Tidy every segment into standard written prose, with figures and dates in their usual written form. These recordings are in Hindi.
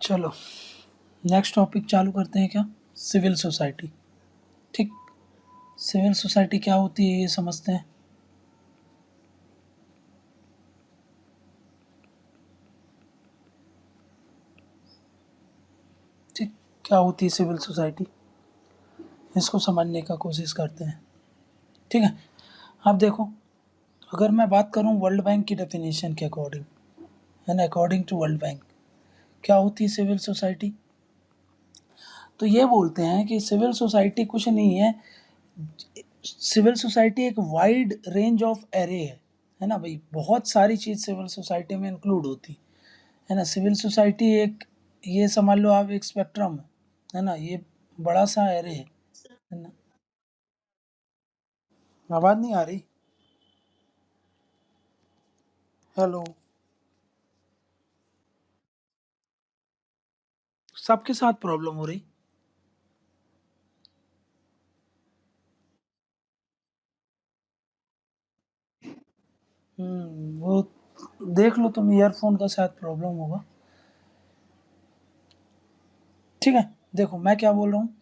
चलो नेक्स्ट टॉपिक चालू करते हैं क्या, सिविल सोसाइटी। ठीक, सिविल सोसाइटी क्या होती है ये समझते हैं। ठीक, क्या होती है सिविल सोसाइटी, इसको समझने का कोशिश करते हैं। ठीक है, अब देखो, अगर मैं बात करूं वर्ल्ड बैंक की डेफिनेशन के अकॉर्डिंग, है ना, अकॉर्डिंग टू वर्ल्ड बैंक क्या होती है सिविल सोसाइटी, तो ये बोलते हैं कि सिविल सोसाइटी कुछ नहीं है, सिविल सोसाइटी एक वाइड रेंज ऑफ एरे है ना भाई, बहुत सारी चीज़ सिविल सोसाइटी में इंक्लूड होती है ना। सिविल सोसाइटी एक, ये समझ लो आप एक स्पेक्ट्रम है ना, ये बड़ा सा एरे है ना। आवाज़ नहीं आ रही, हेलो, सबके साथ प्रॉब्लम हो रही। वो देख लो तुम, ईयरफोन का शायद प्रॉब्लम होगा। ठीक है, देखो मैं क्या बोल रहा हूँ,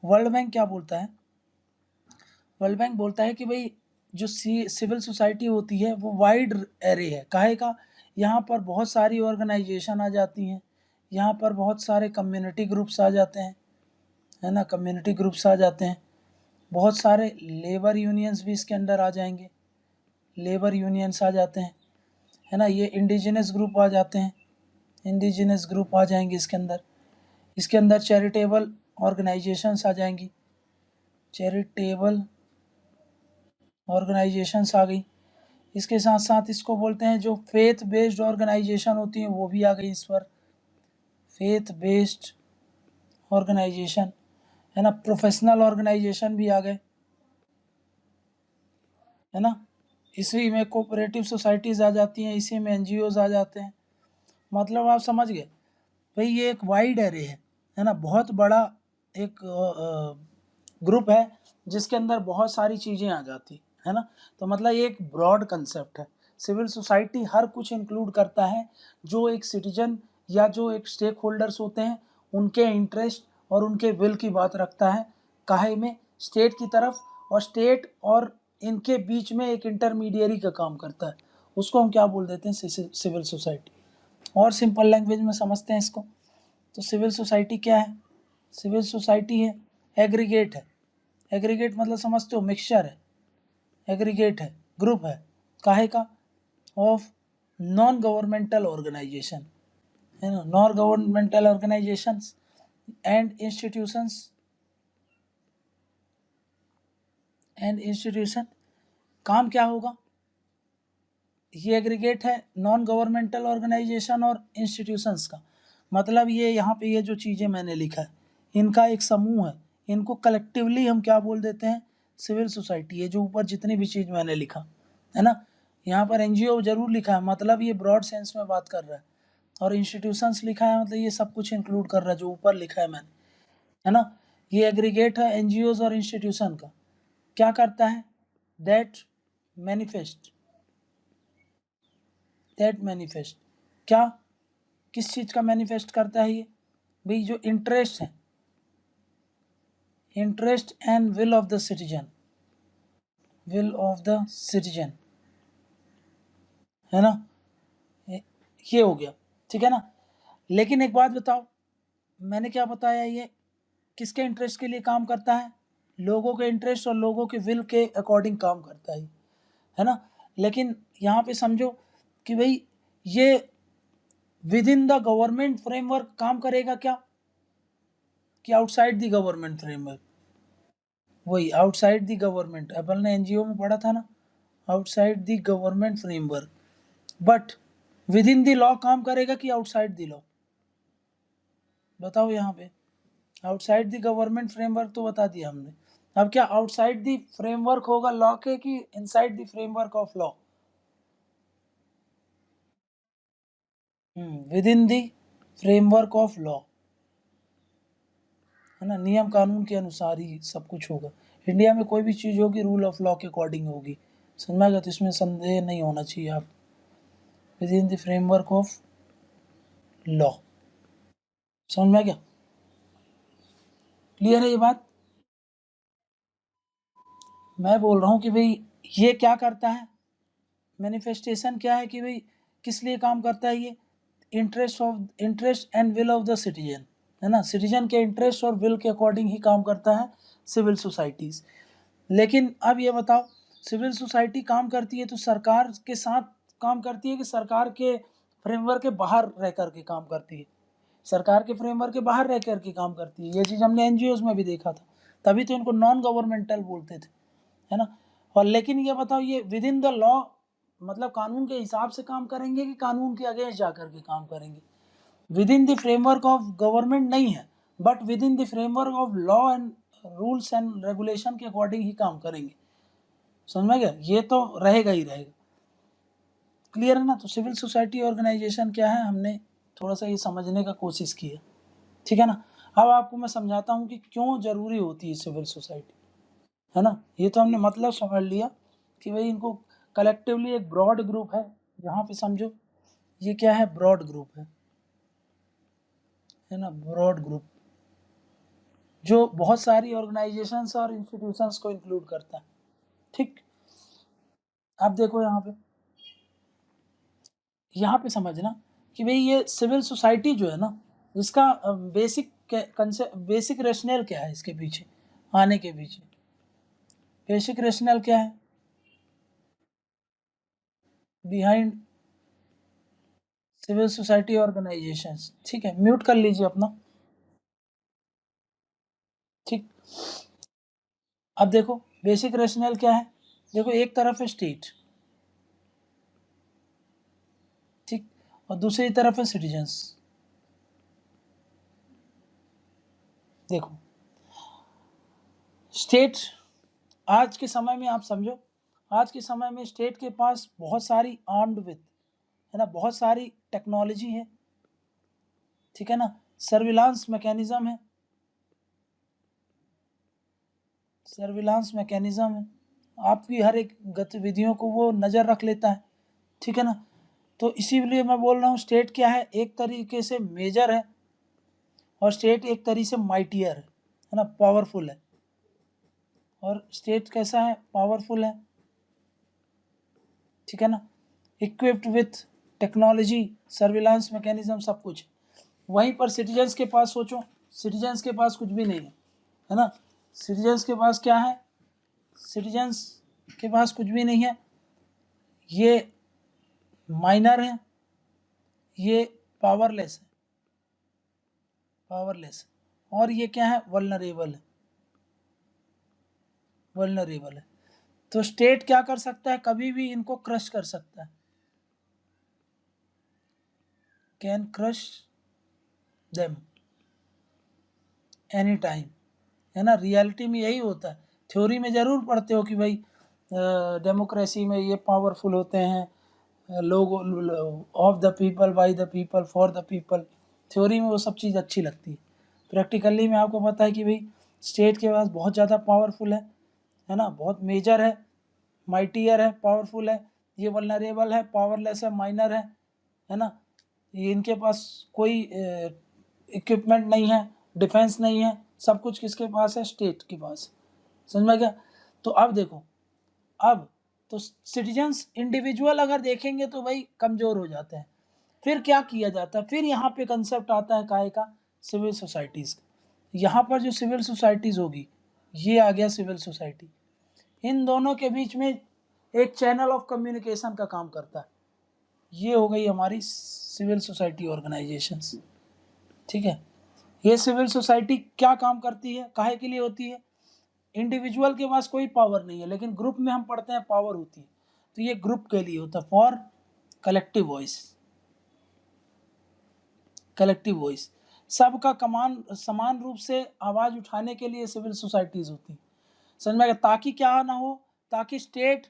वर्ल्ड बैंक क्या बोलता है, वर्ल्ड बैंक बोलता है कि भाई जो सिविल सोसाइटी होती है वो वाइड एरे है, काहे का, यहाँ पर बहुत सारी ऑर्गेनाइजेशन आ जाती हैं, यहाँ पर बहुत सारे कम्युनिटी ग्रुप्स आ जाते हैं, है ना, कम्युनिटी ग्रुप्स आ जाते हैं, बहुत सारे लेबर यूनियंस भी इसके अंदर आ जाएंगे, लेबर यूनियंस आ जाते हैं, है ना, ये इंडिजिनस ग्रुप आ जाते हैं, इंडिजिनस ग्रुप आ जाएंगे इसके अंदर चैरिटेबल ऑर्गेनाइजेशंस आ जाएंगी, चैरिटेबल ऑर्गेनाइजेशंस आ गई, इसके साथ साथ इसको बोलते हैं जो फेथ बेस्ड ऑर्गेनाइजेशन होती हैं वो भी आ गई इस पर, फेथ बेस्ड ऑर्गेनाइजेशन, है ना, प्रोफेशनल ऑर्गेनाइजेशन भी आ गए, है ना, इसी में कोऑपरेटिव सोसाइटीज़ आ जाती हैं, इसी में एनजीओज आ जाते हैं। मतलब आप समझ गए भाई, ये एक वाइड एरे है ना, बहुत बड़ा एक ग्रुप है जिसके अंदर बहुत सारी चीज़ें आ जाती है ना। तो मतलब ये एक ब्रॉड कंसेप्ट है, सिविल सोसाइटी हर कुछ इंक्लूड करता है, जो एक सिटीजन या जो एक स्टेक होल्डर्स होते हैं उनके इंटरेस्ट और उनके विल की बात रखता है, काहे में, स्टेट की तरफ, और स्टेट और इनके बीच में एक इंटरमीडियरी का काम करता है, उसको हम क्या बोल देते हैं, सिविल सोसाइटी। और सिंपल लैंग्वेज में समझते हैं इसको, तो सिविल सोसाइटी क्या है, सिविल सोसाइटी है, एग्रीगेट है, एग्रीगेट मतलब समझते हो, मिक्सचर है, एग्रीगेट है, ग्रुप है, काहे का, ऑफ नॉन गवर्नमेंटल ऑर्गेनाइजेशन, है ना, non governmental organisations and institution. काम क्या होगा, ये एग्रीगेट है नॉन गवर्नमेंटल ऑर्गेनाइजेशन और इंस्टीट्यूशंस का, मतलब ये यहाँ पे ये जो चीज़ें मैंने लिखा है इनका एक समूह है, इनको कलेक्टिवली हम क्या बोल देते हैं, सिविल सोसाइटी। ये जो ऊपर जितनी भी चीज़ मैंने लिखा है ना, यहाँ पर एनजीओ जरूर लिखा है, मतलब ये ब्रॉड सेंस में बात कर रहा है, और इंस्टीट्यूशंस लिखा है, मतलब ये सब कुछ इंक्लूड कर रहा है जो ऊपर लिखा है मैंने, है ना। ये एग्रीगेट है एनजीओज और इंस्टीट्यूशन का, क्या करता है, दैट मैनिफेस्ट, दैट मैनिफेस्ट, क्या, किस चीज़ का मैनिफेस्ट करता है ये, भाई जो इंटरेस्ट है, interest and will of the citizen, will of the citizen, है ना, ये हो गया, ठीक है ना। लेकिन एक बात बताओ, मैंने क्या बताया, ये किसके इंटरेस्ट के लिए काम करता है, लोगों के इंटरेस्ट और लोगों के विल के अकॉर्डिंग काम करता है ना। लेकिन यहाँ पे समझो कि भाई ये with in the government framework काम करेगा क्या, कि आउटसाइड द गवर्नमेंट फ्रेमवर्क, वही आउटसाइड द गवर्नमेंट, अपन ने एनजीओ में पढ़ा था ना, outside the government framework, but within the law काम करेगा कि आउटसाइड द लॉ, बताओ यहाँ पे, आउटसाइड द गवर्नमेंट फ्रेमवर्क तो बता दिया हमने, अब क्या आउटसाइड द फ्रेमवर्क होगा लॉ के कि inside the framework of law, with in the framework of law, है ना, नियम कानून के अनुसार ही सब कुछ होगा, इंडिया में कोई भी चीज़ होगी रूल ऑफ लॉ के अकॉर्डिंग होगी, समझ में आ गया? तो इसमें संदेह नहीं होना चाहिए आप, with in the framework of law, समझ में आ गया? क्लियर है ये बात? मैं बोल रहा हूँ कि भाई ये क्या करता है, मैनिफेस्टेशन क्या है कि भाई किस लिए काम करता है ये, interest and will of the citizen, है ना, सिटीजन के इंटरेस्ट और विल के अकॉर्डिंग ही काम करता है सिविल सोसाइटीज़। लेकिन अब ये बताओ, सिविल सोसाइटी काम करती है तो सरकार के साथ काम करती है कि सरकार के फ्रेमवर्क के बाहर रह कर के काम करती है? सरकार के फ्रेमवर्क के बाहर रह कर के काम करती है। ये चीज़ हमने एनजीओज में भी देखा था, तभी तो इनको नॉन गवर्नमेंटल बोलते थे, है ना। और लेकिन ये बताओ, ये विद इन द लॉ मतलब कानून के हिसाब से काम करेंगे कि कानून के अगेंस्ट जाकर के काम करेंगे? With in the framework of government नहीं है, but within the framework of law and rules and regulation के अकॉर्डिंग ही काम करेंगे, समझ में गया? ये तो रहेगा ही रहेगा। क्लियर है ना? तो सिविल सोसाइटी ऑर्गेनाइजेशन क्या है, हमने थोड़ा सा ये समझने का कोशिश की है, ठीक है ना। अब आपको मैं समझाता हूँ कि क्यों जरूरी होती है सिविल सोसाइटी, है ना। ये तो हमने मतलब समझ लिया कि भाई इनको कलेक्टिवली एक ब्रॉड ग्रुप है, यहाँ पे समझो ये क्या है, ब्रॉड ग्रुप है ना, ब्रॉड ग्रुप जो बहुत सारी ऑर्गेनाइजेशंस और इंस्टीट्यूशंस को इंक्लूड करता है, ठीक। अब देखो यहाँ पे समझना कि भाई ये सिविल सोसाइटी जो है ना, इसका बेसिक रेशनल क्या है, इसके पीछे आने के पीछे बेसिक रेशनल क्या है बिहाइंड सिविल सोसाइटी ऑर्गेनाइजेशंस, ठीक है। म्यूट कर लीजिए अपना, ठीक। अब देखो बेसिक रेशनल क्या है, देखो एक तरफ है स्टेट, ठीक, और दूसरी तरफ है सिटीजन्स। देखो स्टेट आज के समय में आप समझो, आज के समय में स्टेट के पास बहुत सारी आर्म्ड विथ, है ना, बहुत सारी टेक्नोलॉजी है, ठीक है ना, सर्विलांस मैकेनिज्म है, सर्विलांस मैकेनिज्म है, आपकी हर एक गतिविधियों को वो नज़र रख लेता है, ठीक है ना। तो इसीलिए मैं बोल रहा हूँ स्टेट क्या है, एक तरीके से मेजर है, और स्टेट एक तरीके से माइटियर है ना, पावरफुल है। और स्टेट कैसा है, पावरफुल है, ठीक है ना, equipped with technology, surveillance mechanism, सब कुछ। वहीं पर सिटीजन्स के पास सोचो, सिटीजन्स के पास कुछ भी नहीं है ना, सिटीजन्स के पास क्या है, सिटीजन्स के पास कुछ भी नहीं है, ये माइनर है, ये पावरलेस है, पावरलेस, और ये क्या है, वल्नरेबल है, वल्नरेबल है। तो स्टेट क्या कर सकता है, कभी भी इनको क्रश कर सकता है, can crush them any time, है ना। रियलिटी में यही होता है, थ्योरी में ज़रूर पढ़ते हो कि भाई डेमोक्रेसी में ये पावरफुल होते हैं, लोग of the people, by the people, for the people, theory में वो सब चीज़ अच्छी लगती है। प्रैक्टिकली में आपको पता है कि भाई स्टेट के पास बहुत ज़्यादा पावरफुल है ना, बहुत मेजर है, माइटियर है, पावरफुल है, ये वल्नरेबल है, पावरलेस है, माइनर है ना। ये इनके पास कोई इक्विपमेंट नहीं है, डिफेंस नहीं है, सब कुछ किसके पास है, स्टेट के पास, समझ में गया? तो अब देखो, अब तो सिटीजन्स इंडिविजुअल अगर देखेंगे तो भाई कमज़ोर हो जाते हैं, फिर क्या किया जाता है, फिर यहाँ पे कंसेप्ट आता है काहे का, सिविल सोसाइटीज़। यहाँ पर जो सिविल सोसाइटीज़ होगी, ये आ गया सिविल सोसाइटी, इन दोनों के बीच में एक चैनल ऑफ कम्युनिकेशन का काम करता है, ये हो गई हमारी सिविल सोसाइटी ऑर्गेनाइजेशंस, ठीक है। ये सिविल सोसाइटी क्या काम करती है, काहे के लिए होती है, इंडिविजुअल के पास कोई पावर नहीं है, लेकिन ग्रुप में हम पढ़ते हैं पावर होती है, तो ये ग्रुप के लिए होता है, for collective voice, collective voice, सबका कमान समान रूप से आवाज़ उठाने के लिए सिविल सोसाइटीज़ होती हैं, समझ में आया? ताकि क्या ना हो, ताकि स्टेट,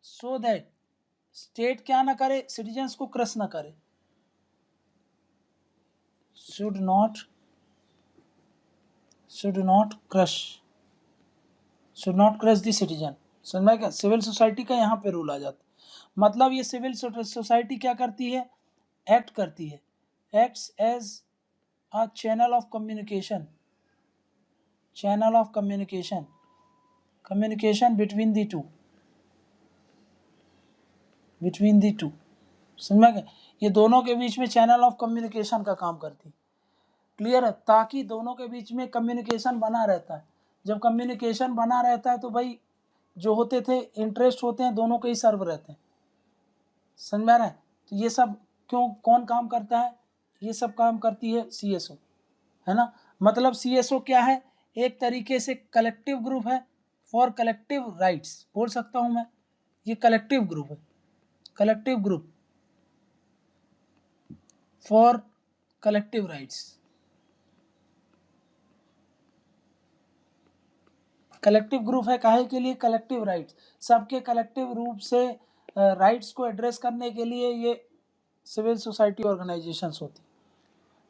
सो दैट स्टेट क्या ना करे, सिटीजन्स को क्रश ना करे, should not crush should not crush the citizen. समझ में क्या, सिविल सोसाइटी का यहाँ पे रूल आ जाता है। मतलब ये सिविल सोसाइटी क्या करती है, एक्ट करती है, acts as a channel of communication, channel of communication, communication between the two, between the two. समझ में क्या, ये दोनों के बीच में चैनल ऑफ कम्युनिकेशन का काम करती है। क्लियर है, ताकि दोनों के बीच में कम्युनिकेशन बना रहता है। जब कम्युनिकेशन बना रहता है तो भाई जो होते थे इंटरेस्ट होते हैं दोनों के ही सर्व रहते हैं। समझ में आ रहा है, तो ये सब क्यों कौन काम करता है, ये सब काम करती है सीएसओ, है ना। मतलब सीएसओ क्या है, एक तरीके से कलेक्टिव ग्रुप है फॉर कलेक्टिव राइट्स, बोल सकता हूं मैं, ये कलेक्टिव ग्रुप है, collective group for collective rights. Collective group है काहे के लिए, कलेक्टिव राइट्स, सबके कलेक्टिव रूप से राइट्स को एड्रेस करने के लिए ये सिविल सोसाइटी ऑर्गेनाइजेशंस होती।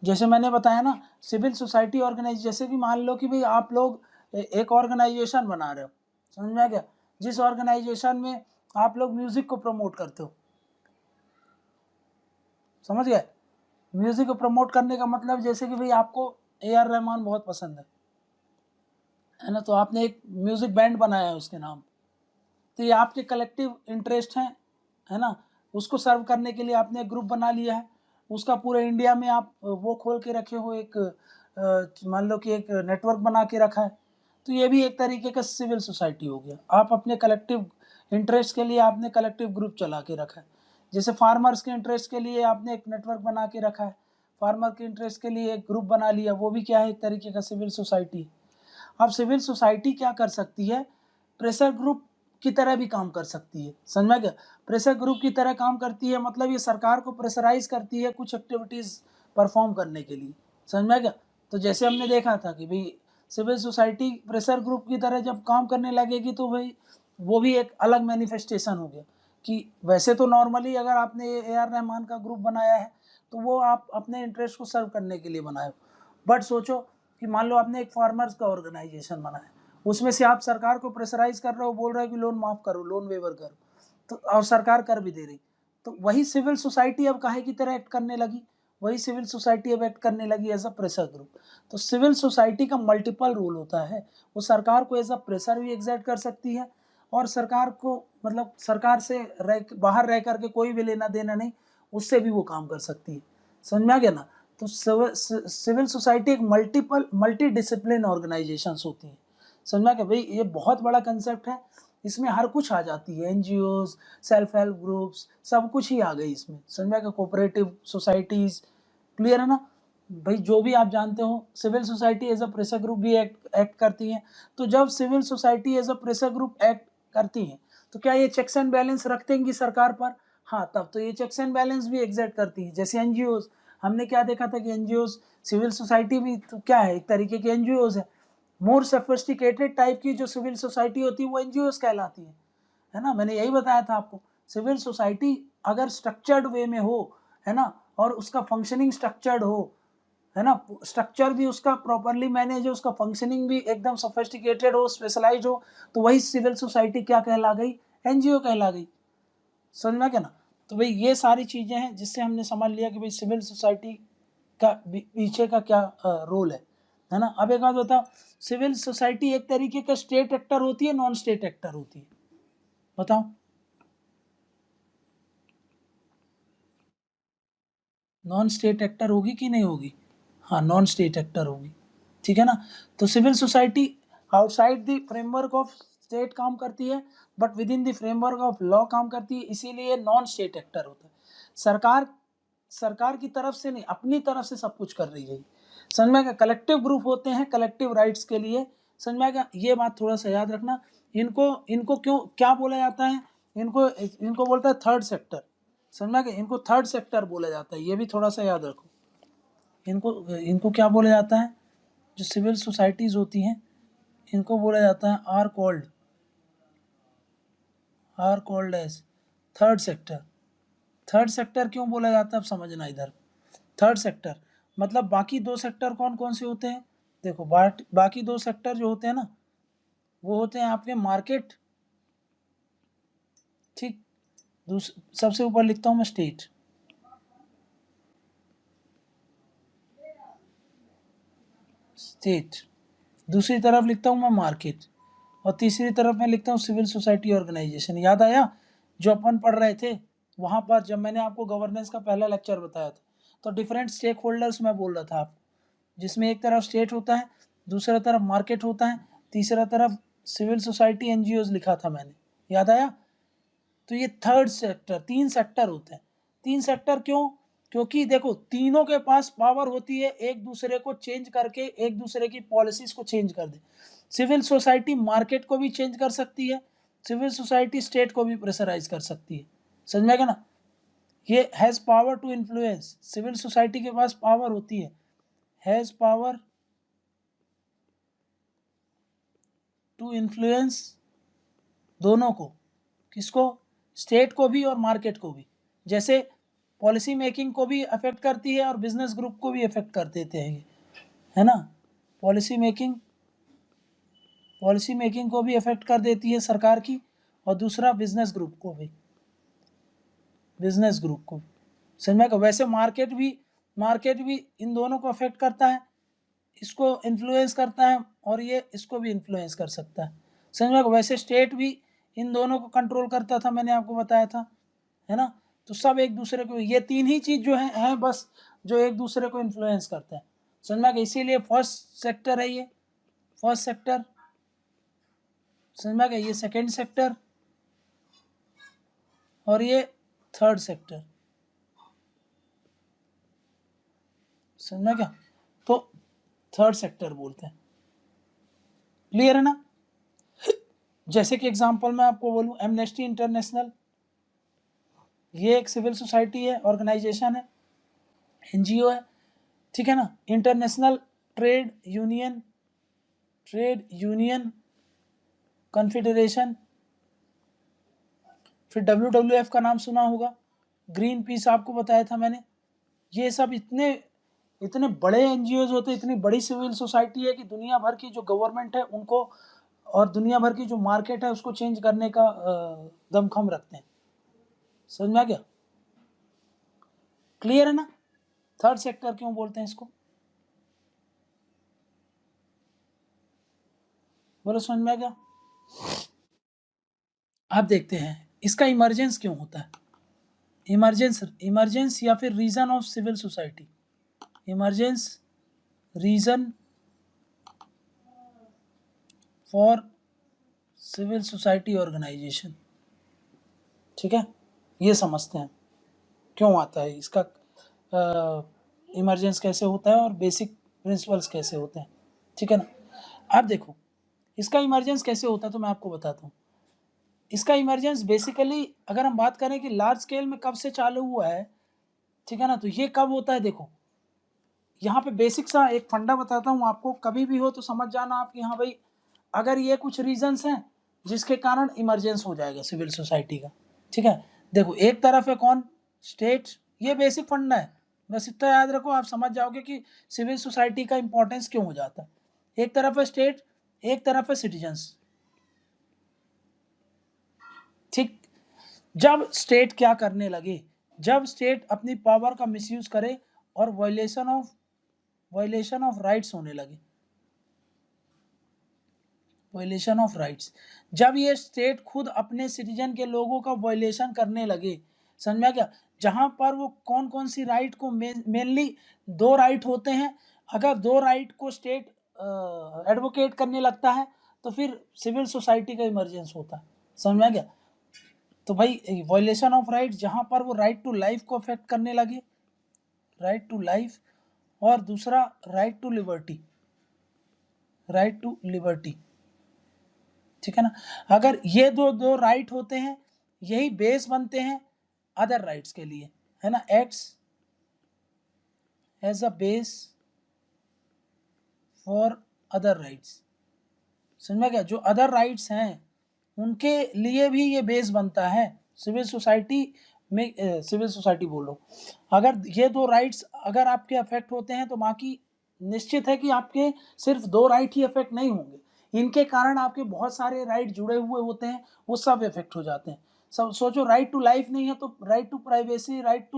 जैसे मैंने बताया ना, सिविल सोसाइटी ऑर्गेनाइज, जैसे कि मान लो कि भाई आप लोग एक ऑर्गेनाइजेशन बना रहे हो, समझ में आ गया, जिस ऑर्गेनाइजेशन में आप लोग म्यूजिक को प्रमोट करते हो, समझ गए। म्यूजिक को प्रमोट करने का मतलब जैसे कि भाई आपको AR रहमान बहुत पसंद है ना, तो आपने एक म्यूजिक बैंड बनाया है उसके नाम, तो ये आपके कलेक्टिव इंटरेस्ट हैं, है ना। उसको सर्व करने के लिए आपने एक ग्रुप बना लिया है, उसका पूरे इंडिया में आप वो खोल के रखे हो, एक मान लो कि एक नेटवर्क बना के रखा है, तो ये भी एक तरीके का सिविल सोसाइटी हो गया। आप अपने कलेक्टिव इंटरेस्ट के लिए आपने कलेक्टिव ग्रुप चला के रखा है। जैसे फार्मर्स के इंटरेस्ट के लिए आपने एक नेटवर्क बना के रखा है, फार्मर के इंटरेस्ट के लिए एक ग्रुप बना लिया, वो भी क्या है, एक तरीके का सिविल सोसाइटी। अब सिविल सोसाइटी क्या कर सकती है, प्रेशर ग्रुप की तरह भी काम कर सकती है। समझ में क्या, प्रेशर ग्रुप की तरह काम करती है, मतलब ये सरकार को प्रेशराइज करती है कुछ एक्टिविटीज़ परफॉर्म करने के लिए। समझ में क्या, तो जैसे हमने देखा था कि भाई सिविल सोसाइटी प्रेशर ग्रुप की तरह जब काम करने लगेगी तो भाई वो भी एक अलग मैनिफेस्टेशन हो गया कि वैसे तो नॉर्मली अगर आपने AR रहमान का ग्रुप बनाया है तो वो आप अपने इंटरेस्ट को सर्व करने के लिए बनाए हो, बट सोचो कि मान लो आपने एक फार्मर्स का ऑर्गेनाइजेशन बनाया, उसमें से आप सरकार को प्रेशराइज कर रहे हो, बोल रहे हो कि लोन माफ करो, लोन वेवर करो, तो और सरकार कर भी दे रही, तो वही सिविल सोसाइटी अब काहे की तरह एक्ट करने लगी, वही सिविल सोसाइटी अब एक्ट करने लगी एज अ प्रेशर ग्रुप। तो सिविल सोसाइटी का मल्टीपल रोल होता है, वो सरकार को एज अ प्रेशर भी एग्जर्ट कर सकती है, और सरकार को मतलब सरकार से बाहर रह करके कोई भी लेना देना नहीं, उससे भी वो काम कर सकती है। समझ में आ गया ना। तो सिविल सोसाइटी एक मल्टी डिसिप्लिन ऑर्गेनाइजेशंस होती हैं। समझ में आ गया भाई, ये बहुत बड़ा कंसेप्ट है, इसमें हर कुछ आ जाती है, NGOs, सेल्फ हेल्प ग्रुप्स, सब कुछ ही आ गई इसमें। समझ में आ गया, कोऑपरेटिव सोसाइटीज, क्लियर है ना भाई, जो भी आप जानते हो। Civil society as a pressure group भी एक्ट करती है। तो जब civil society as a pressure group act करती है तो क्या ये चेक्स एंड बैलेंस रखते हैं सरकार पर, हाँ, तब तो ये चेक्स एंड बैलेंस भी एग्जर्ट करती है। जैसे NGOs, हमने क्या देखा था कि NGOs, सिविल सोसाइटी भी तो क्या है, एक तरीके की NGOs है। मोर सोफिस्टिकेटेड टाइप की जो सिविल सोसाइटी होती है वो NGOs कहलाती है ना। मैंने यही बताया था आपको, सिविल सोसाइटी अगर स्ट्रक्चर्ड वे में हो, है ना, और उसका फंक्शनिंग स्ट्रक्चर्ड हो, है ना, स्ट्रक्चर भी उसका प्रॉपरली मैनेज हो, उसका फंक्शनिंग भी एकदम सोफिस्टिकेटेड हो, स्पेशलाइज हो, तो वही सिविल सोसाइटी क्या कहला गई, NGO कहला गई। समझ में क्या ना। तो भाई ये सारी चीजें हैं जिससे हमने समझ लिया कि भाई सिविल सोसाइटी का पीछे का क्या रोल है ना। अब एक बात बताओ, सिविल सोसाइटी एक तरीके का स्टेट एक्टर होती है, नॉन स्टेट एक्टर होती है, बताओ। नॉन स्टेट एक्टर होगी कि नहीं होगी, हाँ, नॉन स्टेट एक्टर होगी, ठीक है ना। तो civil society outside the framework of state काम करती है, but within the framework of law काम करती है, इसीलिए नॉन स्टेट एक्टर होता है। सरकार सरकार की तरफ से नहीं, अपनी तरफ से सब कुछ कर रही है। समझ में आएगा, कलेक्टिव ग्रुप होते हैं कलेक्टिव राइट्स के लिए। समझ में आएगा, ये बात थोड़ा सा याद रखना। इनको इनको क्यों क्या बोला जाता है, इनको इनको बोलता है थर्ड सेक्टर। समझ में आएगा, इनको थर्ड सेक्टर बोला जाता है, ये भी थोड़ा सा याद रखो। इनको इनको क्या बोला जाता है, जो सिविल सोसाइटीज़ होती हैं इनको बोला जाता है are called as third sector. Third sector क्यों बोला जाता है, अब समझना इधर। थर्ड सेक्टर मतलब बाकी दो सेक्टर कौन कौन से होते हैं, देखो बाकी दो सेक्टर जो होते हैं ना, वो होते हैं आपके मार्केट, ठीक। सबसे ऊपर लिखता हूं मैं स्टेट, स्टेट, दूसरी तरफ लिखता हूं मैं मार्केट, और तीसरी तरफ मैं लिखता हूं सिविल सोसाइटी ऑर्गेनाइजेशन। याद आया जो अपन पढ़ रहे थे वहां पर, जब मैंने आपको गवर्नेंस का पहला लेक्चर बताया था, तो डिफरेंट स्टेक होल्डर्स मैं बोल रहा था आपको, जिसमें एक तरफ स्टेट होता है, दूसरा तरफ मार्केट होता है, तीसरा तरफ सिविल सोसाइटी एनजीओज लिखा था मैंने, याद आया। तो ये थर्ड सेक्टर, 3 सेक्टर होते हैं। 3 सेक्टर क्यों? क्योंकि देखो तीनों के पास पावर होती है एक दूसरे को चेंज करके, एक दूसरे की पॉलिसीज को चेंज कर दे। सिविल सोसाइटी मार्केट को भी चेंज कर सकती है, सिविल सोसाइटी स्टेट को भी प्रेशराइज कर सकती है, समझ में गया ना। ये has power to influence, civil society के पास पावर होती है, हैज पावर टू इन्फ्लुएंस दोनों को, किसको? स्टेट को भी और मार्केट को भी। जैसे पॉलिसी मेकिंग को भी अफेक्ट करती है और बिजनेस ग्रुप को भी अफेक्ट कर देते हैं ये, है ना। पॉलिसी मेकिंग को भी अफेक्ट कर देती है सरकार की, और दूसरा बिजनेस ग्रुप को भी, समझ में। वैसे मार्केट भी इन दोनों को अफेक्ट करता है, इसको इन्फ्लुएंस करता है, और ये इसको भी इन्फ्लुएंस कर सकता है, समझ में। वैसे स्टेट भी इन दोनों को कंट्रोल करता था, मैंने आपको बताया था, है ना। तो सब एक दूसरे को, ये 3 ही चीज जो है बस, जो एक दूसरे को इन्फ्लुएंस करते हैं, समझ में। इसीलिए फर्स्ट सेक्टर है ये, फर्स्ट सेक्टर, समझ में। ये सेकेंड सेक्टर और ये थर्ड सेक्टर, समझ में क्या। तो थर्ड सेक्टर बोलते हैं, क्लियर है ना। जैसे कि एग्जांपल मैं आपको बोलूं, एमनेस्टी इंटरनेशनल, ये एक सिविल सोसाइटी है, ऑर्गेनाइजेशन है, एनजीओ है, ठीक है ना। इंटरनेशनल ट्रेड यूनियन कॉन्फेडरेशन, फिर WWF का नाम सुना होगा, ग्रीन पीस आपको बताया था मैंने। ये सब इतने बड़े एनजीओज होते हैं, इतनी बड़ी सिविल सोसाइटी है कि दुनिया भर की जो गवर्नमेंट है उनको, और दुनिया भर की जो मार्केट है उसको चेंज करने का दमखम रखते हैं, समझ में आ गया, क्लियर है ना। थर्ड सेक्टर क्यों बोलते हैं इसको, बोलो, समझ में आ गया। आप देखते हैं इसका इमरजेंस क्यों होता है, इमरजेंस या फिर reason of civil society, emergence reason for civil society organization, ठीक है। ये समझते हैं क्यों आता है इसका, इमरजेंस कैसे होता है और बेसिक प्रिंसिपल्स कैसे होते हैं, ठीक है ना। अब देखो इसका इमरजेंस कैसे होता है, तो मैं आपको बताता हूँ। इसका इमरजेंस बेसिकली अगर हम बात करें कि लार्ज स्केल में कब से चालू हुआ है, ठीक है ना, तो ये कब होता है। देखो यहाँ पे बेसिक सा एक फंडा बताता हूँ आपको, कभी भी हो तो समझ जाना आप कि हाँ भाई, अगर ये कुछ रीजंस हैं जिसके कारण इमरजेंस हो जाएगा सिविल सोसाइटी का, ठीक है। देखो एक तरफ है कौन, स्टेट, ये बेसिक फंडा है, बस इतना याद रखो, आप समझ जाओगे कि सिविल सोसाइटी का इंपॉर्टेंस क्यों हो जाता है। एक तरफ है स्टेट, एक तरफ है सिटीजन्स, ठीक। जब स्टेट क्या करने लगे, जब स्टेट अपनी पावर का मिसयूज करे और वायलेशन ऑफ राइट्स होने लगे, वायलेशन ऑफ राइट्स, जब ये स्टेट खुद अपने सिटीजन के लोगों का वायलेशन करने लगे, समझ में क्या। जहां पर वो कौन कौन सी राइट को, मेनली 2 राइट होते हैं, अगर 2 राइट को स्टेट एडवोकेट करने लगता है तो फिर सिविल सोसाइटी का इमरजेंस होता है, समझ में गया। तो भाई वायलेशन ऑफ राइट, जहां पर वो राइट टू लाइफ को अफेक्ट करने लगे, राइट टू लाइफ, और दूसरा राइट टू लिबर्टी, ठीक है ना। अगर ये दो राइट होते हैं, यही बेस बनते हैं अदर राइट्स के लिए, है ना, acts as a base for other rights, समझ में गया। जो अदर राइट्स हैं उनके लिए भी ये बेस बनता है सिविल सोसाइटी में, सिविल सोसाइटी बोलो। अगर ये 2 राइट्स अगर आपके अफेक्ट होते हैं तो बाकी निश्चित है कि आपके सिर्फ 2 राइट ही अफेक्ट नहीं होंगे, इनके कारण आपके बहुत सारे राइट जुड़े हुए होते हैं, वो सब इफेक्ट हो जाते हैं। सब सोचो, राइट टू लाइफ नहीं है तो right to privacy, right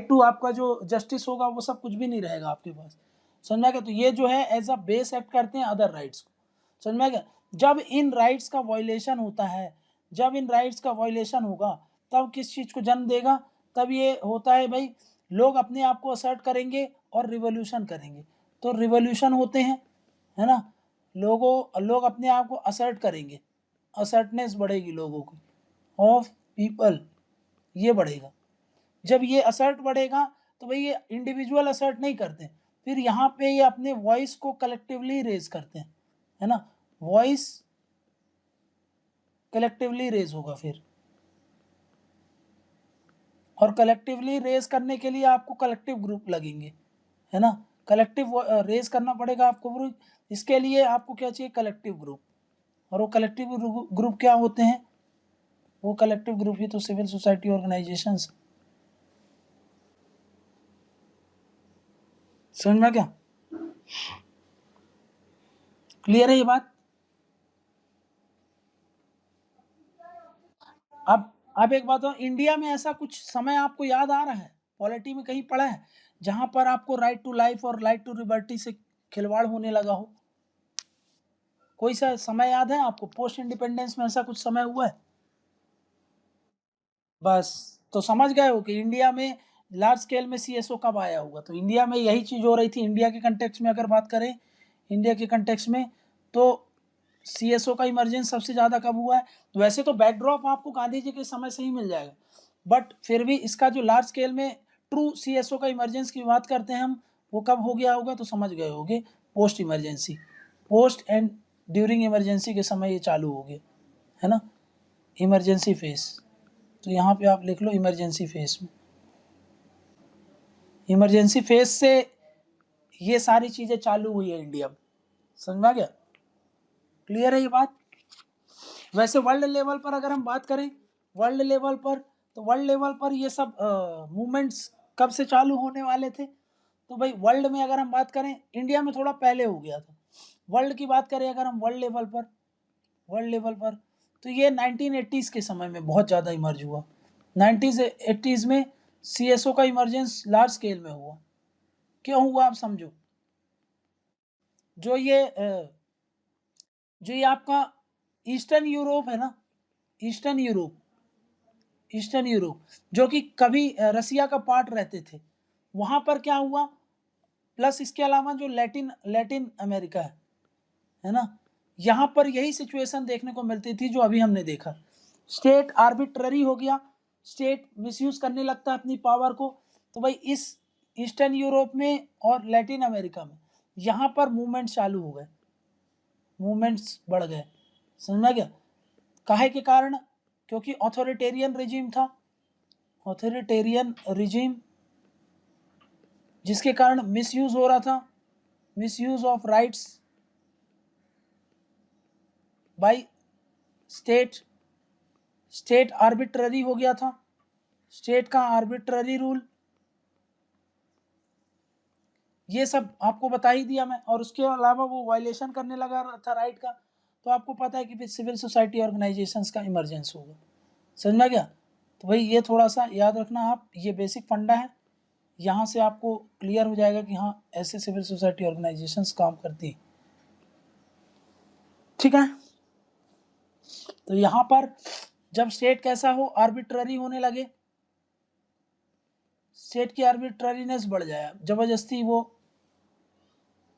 to आपका जो जस्टिस होगा वो सब कुछ भी नहीं रहेगा आपके पास। समझ में आ गया? तो ये जो है एज अ बेस एक्ट करते हैं अदर राइट्स को। समझ में आ गया? जब इन राइट्स का वायलेशन होता है, जब इन राइट्स का वायलेशन होगा तब किस चीज को जन्म देगा? तब ये होता है भाई, लोग अपने आप को असर्ट करेंगे और रिवोल्यूशन करेंगे। तो रिवोल्यूशन होते हैं, है ना, लोग अपने आप को असर्ट करेंगे, असर्टनेस बढ़ेगी लोगों की, ऑफ पीपल, ये बढ़ेगा। जब ये असर्ट बढ़ेगा तो भाई ये इंडिविजुअल असर्ट नहीं करते, फिर यहाँ पे ये अपने वॉइस को कलेक्टिवली रेज करते हैं, है ना, वॉइस कलेक्टिवली रेज होगा फिर, और कलेक्टिवली रेज करने के लिए आपको कलेक्टिव ग्रुप लगेंगे, है ना, कलेक्टिव रेज करना पड़ेगा आपको ग्रुप। इसके लिए आपको क्या चाहिए? Collective group. और वो कलेक्टिव ग्रुप क्या होते हैं? वो कलेक्टिव ग्रुप ही तो सिविल सोसाइटी ऑर्गेनाइजेशंस। समझ में क्या? क्लियर है ये बात? अब एक बात हो, इंडिया में ऐसा कुछ समय आपको याद आ रहा है, पॉलिटी में कहीं पड़ा है जहां पर आपको राइट टू लाइफ और राइट टू लिबर्टी से खिलवाड़ होने लगा हो? कोई सा समय याद है आपको? पोस्ट इंडिपेंडेंस में ऐसा कुछ समय हुआ है? बस, तो समझ गए हो कि इंडिया में लार्ज स्केल में सीएसओ कब आया होगा। तो इंडिया में यही चीज हो रही थी। इंडिया के कंटेक्स्ट में अगर बात करें, इंडिया के कंटेक्स्ट में, तो सीएसओ का इमरजेंस सबसे ज़्यादा कब हुआ है? तो वैसे तो बैकड्रॉप आपको गांधी जी के समय से ही मिल जाएगा, बट फिर भी इसका जो लार्ज स्केल में ट्रू सीएसओ का इमरजेंस की बात करते हैं हम, वो कब हो गया होगा? तो समझ गए होगे, post emergency, post and during emergency के समय ये चालू हो गया, है ना, इमरजेंसी फेस। तो यहाँ पे आप लिख लो इमरजेंसी फेस में, इमरजेंसी फेस से ये सारी चीज़ें चालू हुई है इंडिया में। समझ में आ गया? क्लियर है ये बात? वैसे वर्ल्ड लेवल पर अगर हम बात करें, वर्ल्ड लेवल पर, तो वर्ल्ड लेवल पर ये सब मूवमेंट्स कब से चालू होने वाले थे? तो भाई वर्ल्ड में अगर हम बात करें, इंडिया में थोड़ा पहले हो गया था। वर्ल्ड की बात करें अगर हम वर्ल्ड लेवल पर, वर्ल्ड लेवल पर, तो ये 1980s के समय में बहुत ज़्यादा इमर्ज हुआ। 1980s में सीएसओ का इमरजेंस लार्ज स्केल में हुआ। क्यों हुआ आप समझो। जो ये आपका ईस्टर्न यूरोप है ना, ईस्टर्न यूरोप, ईस्टर्न यूरोप जो कि कभी रसिया का पार्ट रहते थे, वहां पर क्या हुआ? प्लस इसके अलावा जो लैटिन लैटिन अमेरिका है ना, यहाँ पर यही सिचुएशन देखने को मिलती थी जो अभी हमने देखा। स्टेट आर्बिट्ररी हो गया, स्टेट मिसयूज करने लगता है अपनी पावर को। तो भाई इस ईस्टर्न यूरोप में और लैटिन अमेरिका में यहाँ पर मूवमेंट चालू हो गए, मूवमेंट्स बढ़ गए। समझ में गया? काहे के कारण? क्योंकि ऑथोरिटेरियन रिजीम था, ऑथोरिटेरियन रिजीम, जिसके कारण मिसयूज हो रहा था, misuse of rights by state, state arbitrary हो गया था, स्टेट का आर्बिट्ररी रूल, ये सब आपको बता ही दिया मैं। और उसके अलावा वो वायलेशन करने लगा था राइट का, तो आपको पता है कि फिर सिविल सोसाइटी ऑर्गेनाइजेशंस का इमरजेंस होगा। समझ में गया? तो भाई ये थोड़ा सा याद रखना आप, ये बेसिक फंडा है, यहाँ से आपको क्लियर हो जाएगा कि हाँ ऐसे सिविल सोसाइटी ऑर्गेनाइजेशंस काम करती है। ठीक है? तो यहाँ पर जब स्टेट कैसा हो, आर्बिट्ररी होने लगे, स्टेट की आर्बिट्ररीनेस बढ़ जाए, जबरदस्ती वो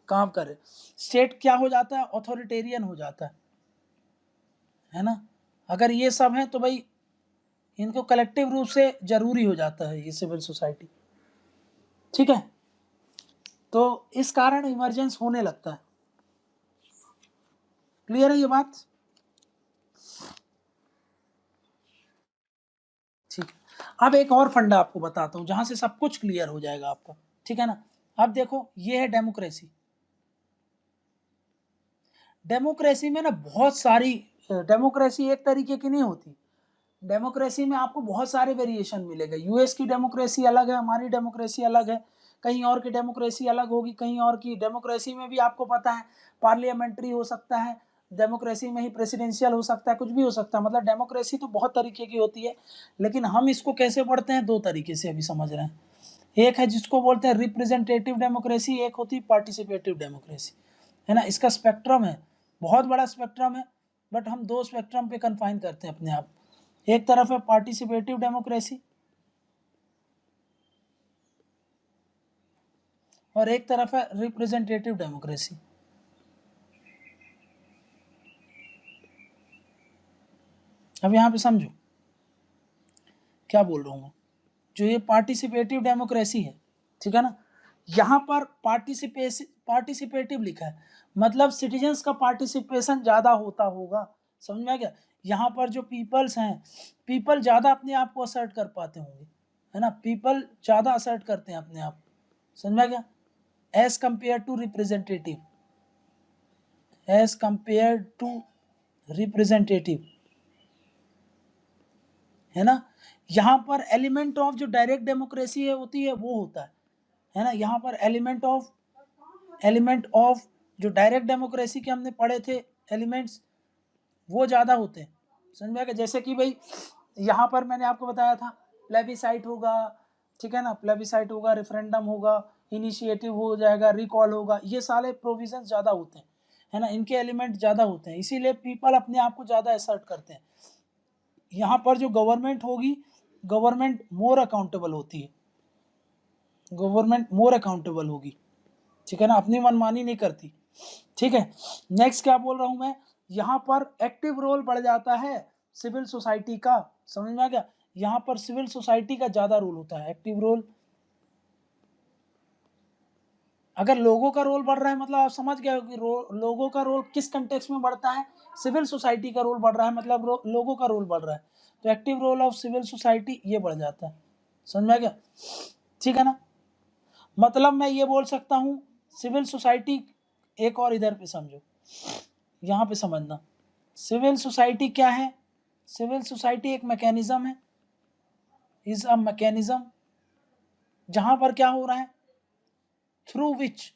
काम करे, स्टेट क्या हो जाता है? ऑथोरिटेरियन हो जाता है ना। अगर ये सब है तो भाई इनको कलेक्टिव रूप से जरूरी हो जाता है ये सिविल सोसाइटी। ठीक है? तो इस कारण इमरजेंस होने लगता है। क्लियर है ये बात? ठीक है, अब एक और फंडा आपको बताता हूं जहां से सब कुछ क्लियर हो जाएगा आपका। ठीक है ना? अब देखो, ये है डेमोक्रेसी। डेमोक्रेसी में ना बहुत सारी, डेमोक्रेसी एक तरीके की नहीं होती। डेमोक्रेसी में आपको बहुत सारे वेरिएशन मिलेगा। यूएस की डेमोक्रेसी अलग है, हमारी डेमोक्रेसी अलग है। कहीं और की डेमोक्रेसी अलग होगी, कहीं और की डेमोक्रेसी में भी आपको पता है पार्लियामेंट्री हो सकता है, डेमोक्रेसी में ही प्रेसिडेंशियल हो सकता है, कुछ भी हो सकता है। मतलब डेमोक्रेसी तो बहुत तरीके की होती है, लेकिन हम इसको कैसे पढ़ते हैं, दो तरीके से अभी समझ रहे हैं। एक है जिसको बोलते हैं रिप्रेजेंटेटिव डेमोक्रेसी, एक होती है पार्टिसिपेटिव डेमोक्रेसी, है ना। इसका स्पेक्ट्रम है, बहुत बड़ा स्पेक्ट्रम है, बट हम दो स्पेक्ट्रम पे कन्फाइन करते हैं अपने आप। एक तरफ है पार्टिसिपेटिव डेमोक्रेसी और एक तरफ है रिप्रेजेंटेटिव डेमोक्रेसी। अब यहाँ पे समझो क्या बोल रहा हूँ मैं। जो ये पार्टिसिपेटिव डेमोक्रेसी है, ठीक है ना, यहाँ पर पार्टिसिपेटिव लिखा है, मतलब सिटीजन्स का पार्टिसिपेशन ज़्यादा होता होगा, समझ में आ गया। यहाँ पर जो पीपल्स हैं, पीपल ज़्यादा अपने आप को असर्ट कर पाते होंगे, है ना, पीपल ज़्यादा असर्ट करते हैं अपने आप, समझ में आ गया, as compare to representative, as compare to representative, है ना। यहाँ पर एलिमेंट ऑफ जो डायरेक्ट डेमोक्रेसी है होती है वो होता है ना। यहाँ पर एलिमेंट ऑफ जो डायरेक्ट डेमोक्रेसी के हमने पढ़े थे एलिमेंट्स, वो ज़्यादा होते हैं, समझ में आ गया। जैसे कि भाई यहाँ पर मैंने आपको बताया था प्लेबिसाइट होगा, ठीक है ना, प्लेबिसाइट होगा, रेफरेंडम होगा, इनिशिएटिव हो जाएगा, रिकॉल होगा, ये सारे प्रोविजन ज़्यादा होते हैं, है ना, इनके एलिमेंट ज़्यादा होते हैं, इसीलिए पीपल अपने आप को ज़्यादा असर्ट करते हैं। यहाँ पर जो गवर्नमेंट होगी, गवर्नमेंट मोर अकाउंटेबल होती है, गवर्नमेंट मोर अकाउंटेबल होगी, ठीक है ना, अपनी मनमानी नहीं करती, ठीक है। नेक्स्ट क्या बोल रहा हूं मैं, यहाँ पर एक्टिव रोल बढ़ जाता है सिविल सोसाइटी का, समझ में आ गया। यहाँ पर सिविल सोसाइटी का ज्यादा रोल होता है, एक्टिव रोल। अगर लोगों का रोल बढ़ रहा है मतलब आप समझ गए हो कि लोगों का रोल किस कंटेक्स्ट में बढ़ता है, सिविल सोसाइटी का रोल बढ़ रहा है, मतलब लोगों का रोल बढ़ रहा है, तो active role of civil society ये बढ़ जाता है, समझ में आ गया, ठीक है ना। मतलब मैं ये बोल सकता हूँ सिविल सोसाइटी, एक और इधर पे समझो, यहाँ पे समझना, सिविल सोसाइटी क्या है, सिविल सोसाइटी एक मैकेनिज्म है, इज अ मैकेनिज्म, जहां पर क्या हो रहा है, थ्रू विच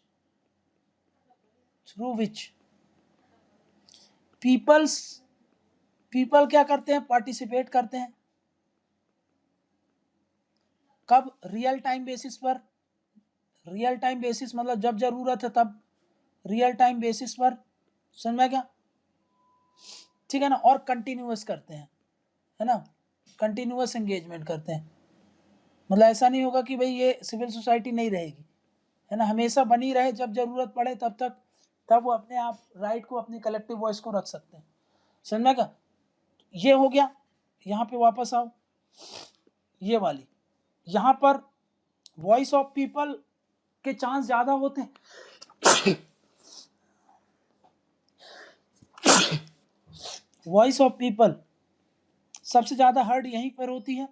पीपल क्या करते हैं, पार्टिसिपेट करते हैं, कब, रियल टाइम बेसिस पर, रियल टाइम बेसिस मतलब जब जरूरत है तब, रियल टाइम बेसिस पर, समझ में क्या, ठीक है ना, और कंटिन्यूअस करते हैं, है ना, कंटिन्यूअस एंगेजमेंट करते हैं, मतलब ऐसा नहीं होगा कि भाई ये सिविल सोसाइटी नहीं रहेगी, है ना, हमेशा बनी रहे, जब जरूरत पड़े तब तक, तब वो अपने आप राइट को, अपनी कलेक्टिव वॉइस को रख सकते हैं, समझ का। ये हो गया, यहाँ पे वापस आओ, ये वाली, यहाँ पर वॉइस ऑफ पीपल के चांस ज्यादा होते हैं, वॉइस ऑफ पीपल सबसे ज्यादा हर्ड यहीं पर होती है,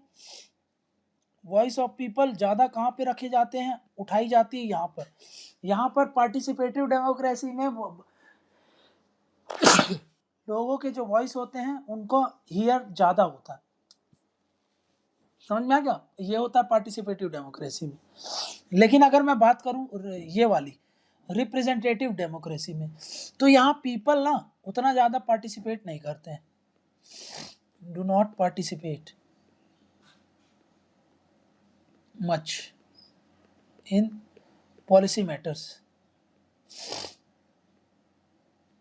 वॉइस ऑफ पीपल ज्यादा कहाँ पे रखे जाते हैं, उठाई जाती है यहाँ पर। यहाँ पर पार्टिसिपेटिव डेमोक्रेसी में लोगों के जो वॉइस होते हैं उनको हियर ज्यादा होता है, समझ में आ गया, ये होता है पार्टिसिपेटिव डेमोक्रेसी में। लेकिन अगर मैं बात करूं ये वाली रिप्रेजेंटेटिव डेमोक्रेसी में, तो यहाँ पीपल ना उतना ज्यादा पार्टिसिपेट नहीं करते हैं, do not participate much in policy matters,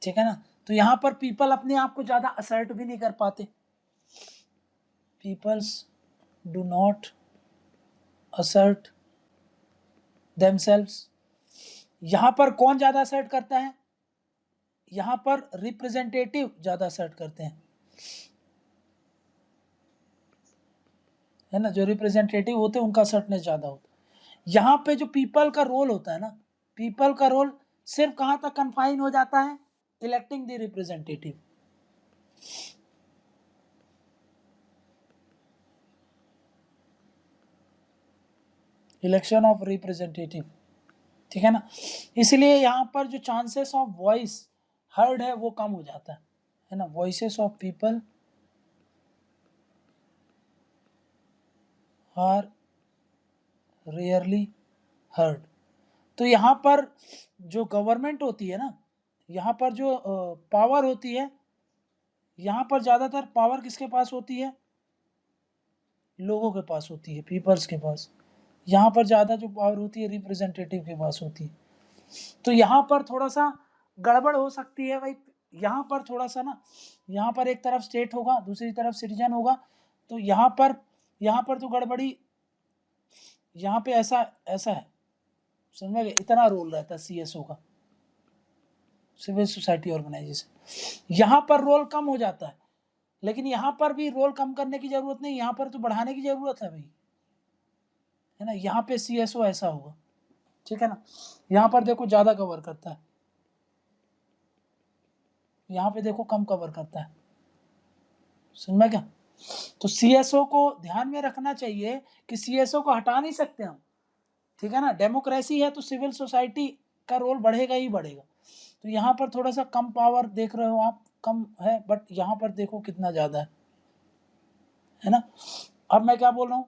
ठीक है ना। तो यहाँ पर पीपल अपने आप को ज्यादा असर्ट भी नहीं कर पाते, peoples do not assert themselves. यहाँ पर कौन ज्यादा असर्ट करता है, यहाँ पर रिप्रेजेंटेटिव ज्यादा असर्ट करते हैं, है ना, जो रिप्रेजेंटेटिव होते हैं उनका असर्टनेस ज्यादा होता है। यहाँ पे जो पीपल का रोल होता है ना, पीपल का रोल सिर्फ कहाँ तक कन्फाइन हो जाता है, electing the representative, election of representative, ठीक है ना। इसलिए यहाँ पर जो चांसेस ऑफ वॉइस हर्ड है वो कम हो जाता है ना, voices of people are rarely heard. तो यहाँ पर जो गवर्नमेंट होती है ना, यहाँ पर जो पावर होती है, यहाँ पर ज़्यादातर पावर किसके पास होती है? लोगों के पास होती है, पीपल्स के पास। यहाँ पर ज़्यादा जो पावर होती है रिप्रेजेंटेटिव के पास होती है। तो यहाँ पर थोड़ा सा गड़बड़ हो सकती है भाई। यहाँ पर थोड़ा सा ना, यहाँ पर एक तरफ स्टेट होगा, दूसरी तरफ सिटीजन होगा, तो यहाँ पर तो गड़बड़ी, यहाँ पे ऐसा है, समझ में? इतना रोल रहता है CSO का, सिविल सोसाइटी ऑर्गेनाइजेशन। यहाँ पर रोल कम हो जाता है, लेकिन यहाँ पर भी रोल कम करने की जरूरत नहीं, यहाँ पर तो बढ़ाने की जरूरत है भाई, है ना। यहाँ पे CSO ऐसा होगा, ठीक है ना। यहाँ पर देखो ज़्यादा कवर करता है, यहाँ पे देखो कम कवर करता है, समझ में क्या? तो CSO को ध्यान में रखना चाहिए कि CSO को हटा नहीं सकते हम, ठीक है ना। डेमोक्रेसी है तो सिविल सोसाइटी का रोल बढ़ेगा ही बढ़ेगा। तो यहाँ पर थोड़ा सा कम पावर देख रहे हो आप, कम है, बट यहाँ पर देखो कितना ज़्यादा है ना। अब मैं क्या बोल रहा हूँ,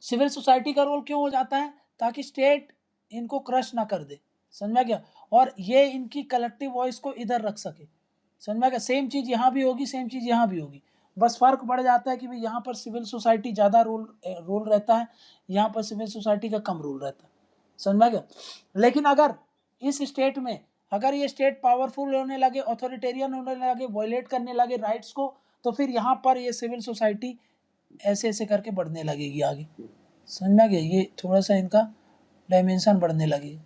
सिविल सोसाइटी का रोल क्यों हो जाता है? ताकि स्टेट इनको क्रश ना कर दे, समझ में क्या? और ये इनकी कलेक्टिव वॉइस को इधर रख सके, समझ में क्या? सेम चीज़ यहाँ भी होगी, सेम चीज़ यहाँ भी होगी, बस फर्क बढ़ जाता है कि भाई यहाँ पर सिविल सोसाइटी ज़्यादा रोल रहता है, यहाँ पर सिविल सोसाइटी का कम रोल रहता है, समझ में क्या? लेकिन अगर इस स्टेट में, अगर ये स्टेट पावरफुल होने लगे, ऑथोरिटेरियन होने लगे, वायलेट करने लगे राइट्स को, तो फिर यहाँ पर ये सिविल सोसाइटी ऐसे ऐसे करके बढ़ने लगेगी आगे, समझ में गया? ये थोड़ा सा इनका डायमेंशन बढ़ने लगेगी।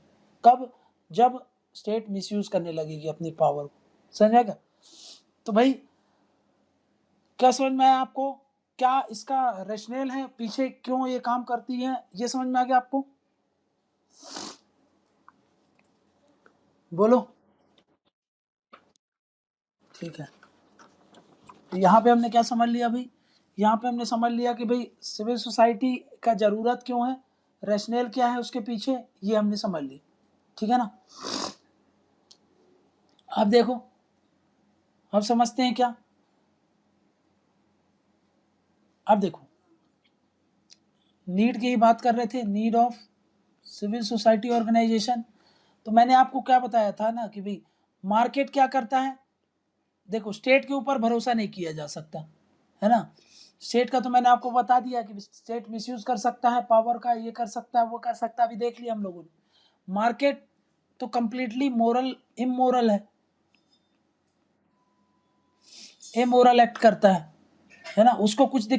कब? जब स्टेट मिसयूज करने लगेगी अपनी पावर को, समझ में गया? तो भाई क्या समझ में आया आपको? क्या इसका रैशनल है पीछे, क्यों ये काम करती है, ये समझ में आ गया आपको? बोलो। ठीक है, तो यहाँ पे हमने क्या समझ लिया भाई? यहाँ पे हमने समझ लिया कि भाई सिविल सोसाइटी का ज़रूरत क्यों है, रैशनल क्या है उसके पीछे, ये हमने समझ ली, ठीक है ना। अब देखो, अब समझते हैं क्या? अब देखो, नीड की ही बात कर रहे थे, need of civil society organization. तो मैंने आपको क्या बताया था ना कि भाई मार्केट क्या करता है। देखो, स्टेट के ऊपर भरोसा नहीं किया जा सकता, है ना। स्टेट का तो मैंने आपको बता दिया कि स्टेट मिसयूज कर सकता है पावर का, ये कर सकता है, वो कर सकता है, अभी देख लिया हम लोगों ने। मार्केट तो कंप्लीटली इमोरल एक्ट करता है ना। उसको कुछ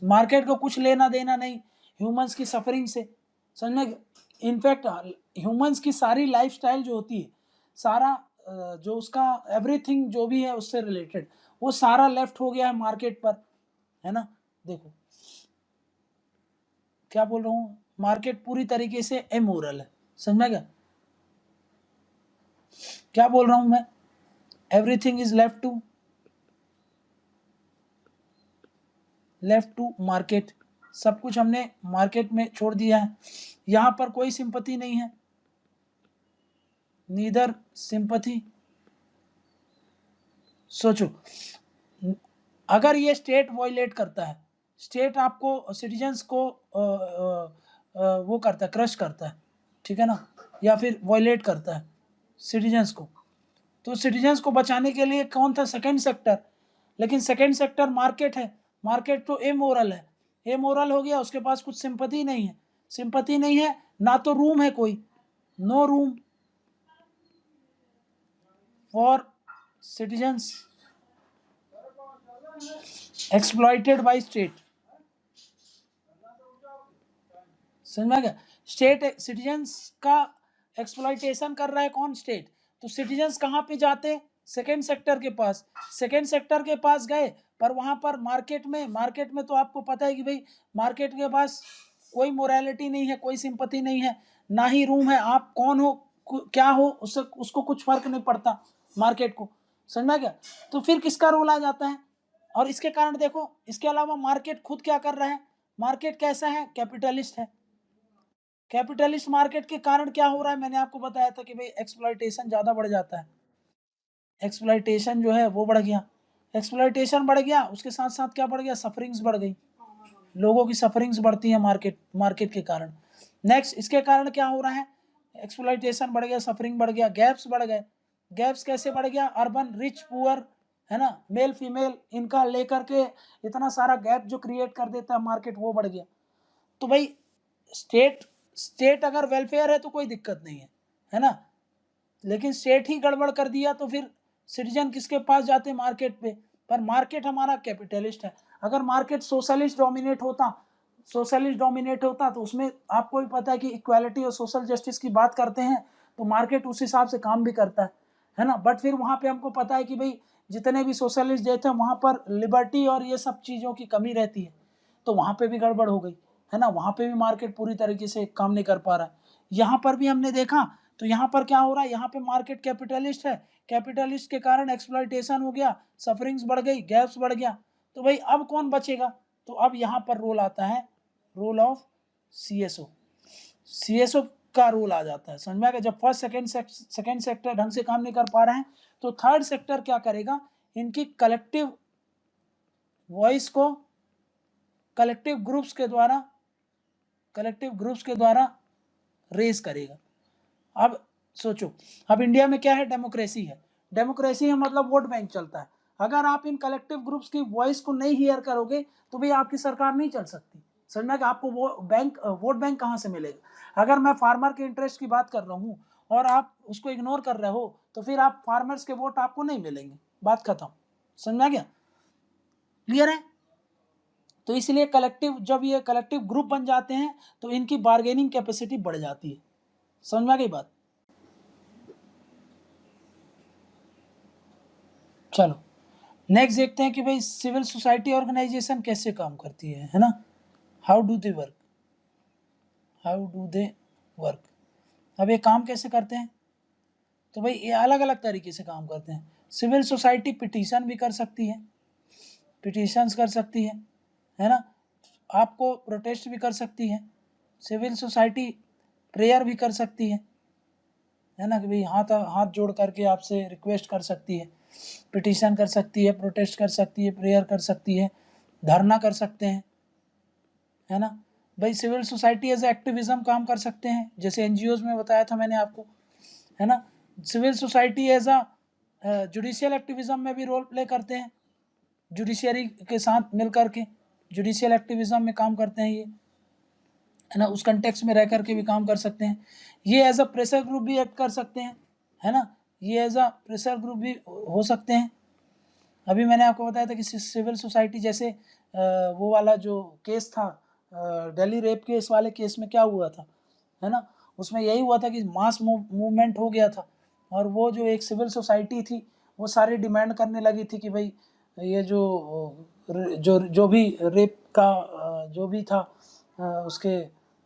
मार्केट को कुछ लेना देना नहीं ह्यूमंस की सफरिंग से, समझ में? इनफैक्ट ह्यूमंस की सारी लाइफस्टाइल जो होती है, सारा जो उसका एवरीथिंग जो भी है उससे रिलेटेड, वो सारा लेफ्ट हो गया है मार्केट पर, है ना। देखो क्या बोल रहा हूँ, मार्केट पूरी तरीके से इमोरल है, समझ में क्या? क्या बोल रहा हूँ मैं? Everything is left to market, सब कुछ हमने मार्केट में छोड़ दिया है। यहाँ पर कोई सिंपैथी नहीं है, नीदर सिंपैथी। सोचो, अगर ये स्टेट वायलेट करता है, स्टेट आपको सिटीजन्स को वो करता है, क्रश करता है, ठीक है ना, या फिर वायलेट करता है सिटीजन्स को, तो सिटीजन्स को बचाने के लिए कौन था? Second sector. लेकिन सेकंड सेक्टर मार्केट है, मार्केट तो इमोरल है, इमोरल हो गया, उसके पास कुछ सिंपैथी नहीं है, सिंपैथी नहीं है, ना तो रूम है कोई, no room for citizens exploited by state, समझ में गया? स्टेट सिटीजन्स का एक्सप्लॉइटेशन कर रहा है कौन? स्टेट। तो सिटीजन्स कहाँ पे जाते? सेकेंड सेक्टर के पास। सेकेंड सेक्टर के पास गए, पर वहां पर मार्केट में तो आपको पता है कि भाई मार्केट के पास कोई मोरालिटी नहीं है, कोई सिंपैथी नहीं है, ना ही रूम है। आप कौन हो, क्या हो, उसको कुछ फर्क नहीं पड़ता मार्केट को, समझ में गया? तो फिर किसका रोल आ जाता है? और इसके कारण देखो, इसके अलावा मार्केट खुद क्या कर रहा है? मार्केट कैसा है? कैपिटलिस्ट है। कैपिटलिस्ट मार्केट के कारण क्या हो रहा है? मैंने आपको बताया था कि भाई एक्सप्लॉइटेशन ज़्यादा बढ़ जाता है, एक्सप्लॉइटेशन जो है वो बढ़ गया, एक्सप्लॉइटेशन बढ़ गया, उसके साथ साथ क्या बढ़ गया? सफरिंग्स बढ़ गई, लोगों की सफरिंग्स बढ़ती हैं मार्केट के कारण। नेक्स्ट, इसके कारण क्या हो रहा है, एक्सप्लॉइटेशन बढ़ गया, सफरिंग बढ़ गया, गैप्स बढ़ गए। गैप्स कैसे बढ़ गया, अर्बन रिच पुअर, है ना, मेल फीमेल, इनका लेकर के इतना सारा गैप जो क्रिएट कर देता है मार्केट, वो बढ़ गया। तो भाई स्टेट अगर वेलफेयर है तो कोई दिक्कत नहीं है ना, लेकिन स्टेट ही गड़बड़ कर दिया तो फिर सिटीजन किसके पास जाते, मार्केट पे। पर मार्केट हमारा कैपिटलिस्ट है। अगर मार्केट सोशलिस्ट डोमिनेट होता तो उसमें आपको भी पता है कि इक्वालिटी और सोशल जस्टिस की बात करते हैं तो मार्केट उस हिसाब से काम भी करता है ना। बट फिर वहां पे हमको पता है कि भाई जितने भी सोशलिस्ट देते हैं वहां पर लिबर्टी और ये सब चीज़ों की कमी रहती है, तो वहां पे भी गड़बड़ हो गई, है ना। वहां पे भी मार्केट पूरी तरीके से काम नहीं कर पा रहा है। यहाँ पर भी हमने देखा तो यहाँ पर क्या हो रहा है, यहाँ पे मार्केट कैपिटलिस्ट है, कैपिटलिस्ट के कारण एक्सप्लॉइटेशन हो गया, सफरिंग्स बढ़ गई, गैप्स बढ़ गया। तो भाई अब कौन बचेगा, तो अब यहाँ पर रोल आता है, रोल ऑफ सीएसओ का रोल आ जाता है, समझ में आ गया। जब फर्स्ट सेकंड सेक्टर ढंग से काम नहीं कर पा रहे हैं तो थर्ड सेक्टर क्या करेगा, इनकी कलेक्टिव वॉइस को कलेक्टिव ग्रुप्स के द्वारा रेज करेगा। अब सोचो, अब इंडिया में क्या है, डेमोक्रेसी है। डेमोक्रेसी है मतलब वोट बैंक चलता है। अगर आप इन कलेक्टिव ग्रुप्स की वॉइस को नहीं हियर करोगे तो भी आपकी सरकार नहीं चल सकती। समझना कि आपको वोट बैंक कहाँ से मिलेगा। अगर मैं फार्मर के इंटरेस्ट की बात कर रहा हूँ और आप उसको इग्नोर कर रहे हो तो फिर आप फार्मर्स के वोट आपको नहीं मिलेंगे, बात खत्म। समझना क्या, क्लियर है। तो इसलिए जब ये कलेक्टिव ग्रुप बन जाते हैं तो इनकी बार्गेनिंग कैपेसिटी बढ़ जाती है। समझ में आ गई बात। चलो नेक्स्ट देखते हैं कि भाई सिविल सोसाइटी ऑर्गेनाइजेशन कैसे काम करती है ना। How do they work. अब ये काम कैसे करते हैं, तो भाई ये अलग अलग तरीके से काम करते हैं। सिविल सोसाइटी पिटीशन भी कर सकती है, पिटीशंस कर सकती है ना, आपको प्रोटेस्ट भी कर सकती है। सिविल सोसाइटी प्रेयर भी कर सकती है ना, कि भाई हाथ जोड़ करके आपसे रिक्वेस्ट कर सकती है, पिटीशन कर सकती है, प्रोटेस्ट कर सकती है, प्रेयर कर सकती है, धरना कर सकते हैं, है ना। भाई सिविल सोसाइटी एज एक्टिविज्म काम कर सकते हैं, जैसे एनजीओज में बताया था मैंने आपको, है ना। Civil society as judicial activism में भी रोल प्ले करते हैं, जुडिशियरी के साथ मिल करके जुडिशियल एक्टिविज्म में काम करते हैं ये, है ना। उस कंटेक्स्ट में रह करके भी काम कर सकते हैं। ये एज अ प्रेशर ग्रुप भी एक्ट कर सकते हैं, है ना, ये एज अ प्रेशर ग्रुप भी हो सकते हैं। अभी मैंने आपको बताया था कि सिविल सोसाइटी जैसे वो वाला जो केस था, दिल्ली रेप केस वाले केस में क्या हुआ था, है ना, उसमें यही हुआ था कि मास मूवमेंट हो गया था और वो जो एक सिविल सोसाइटी थी वो सारी डिमांड करने लगी थी कि भाई ये जो भी रेप का जो भी था उसके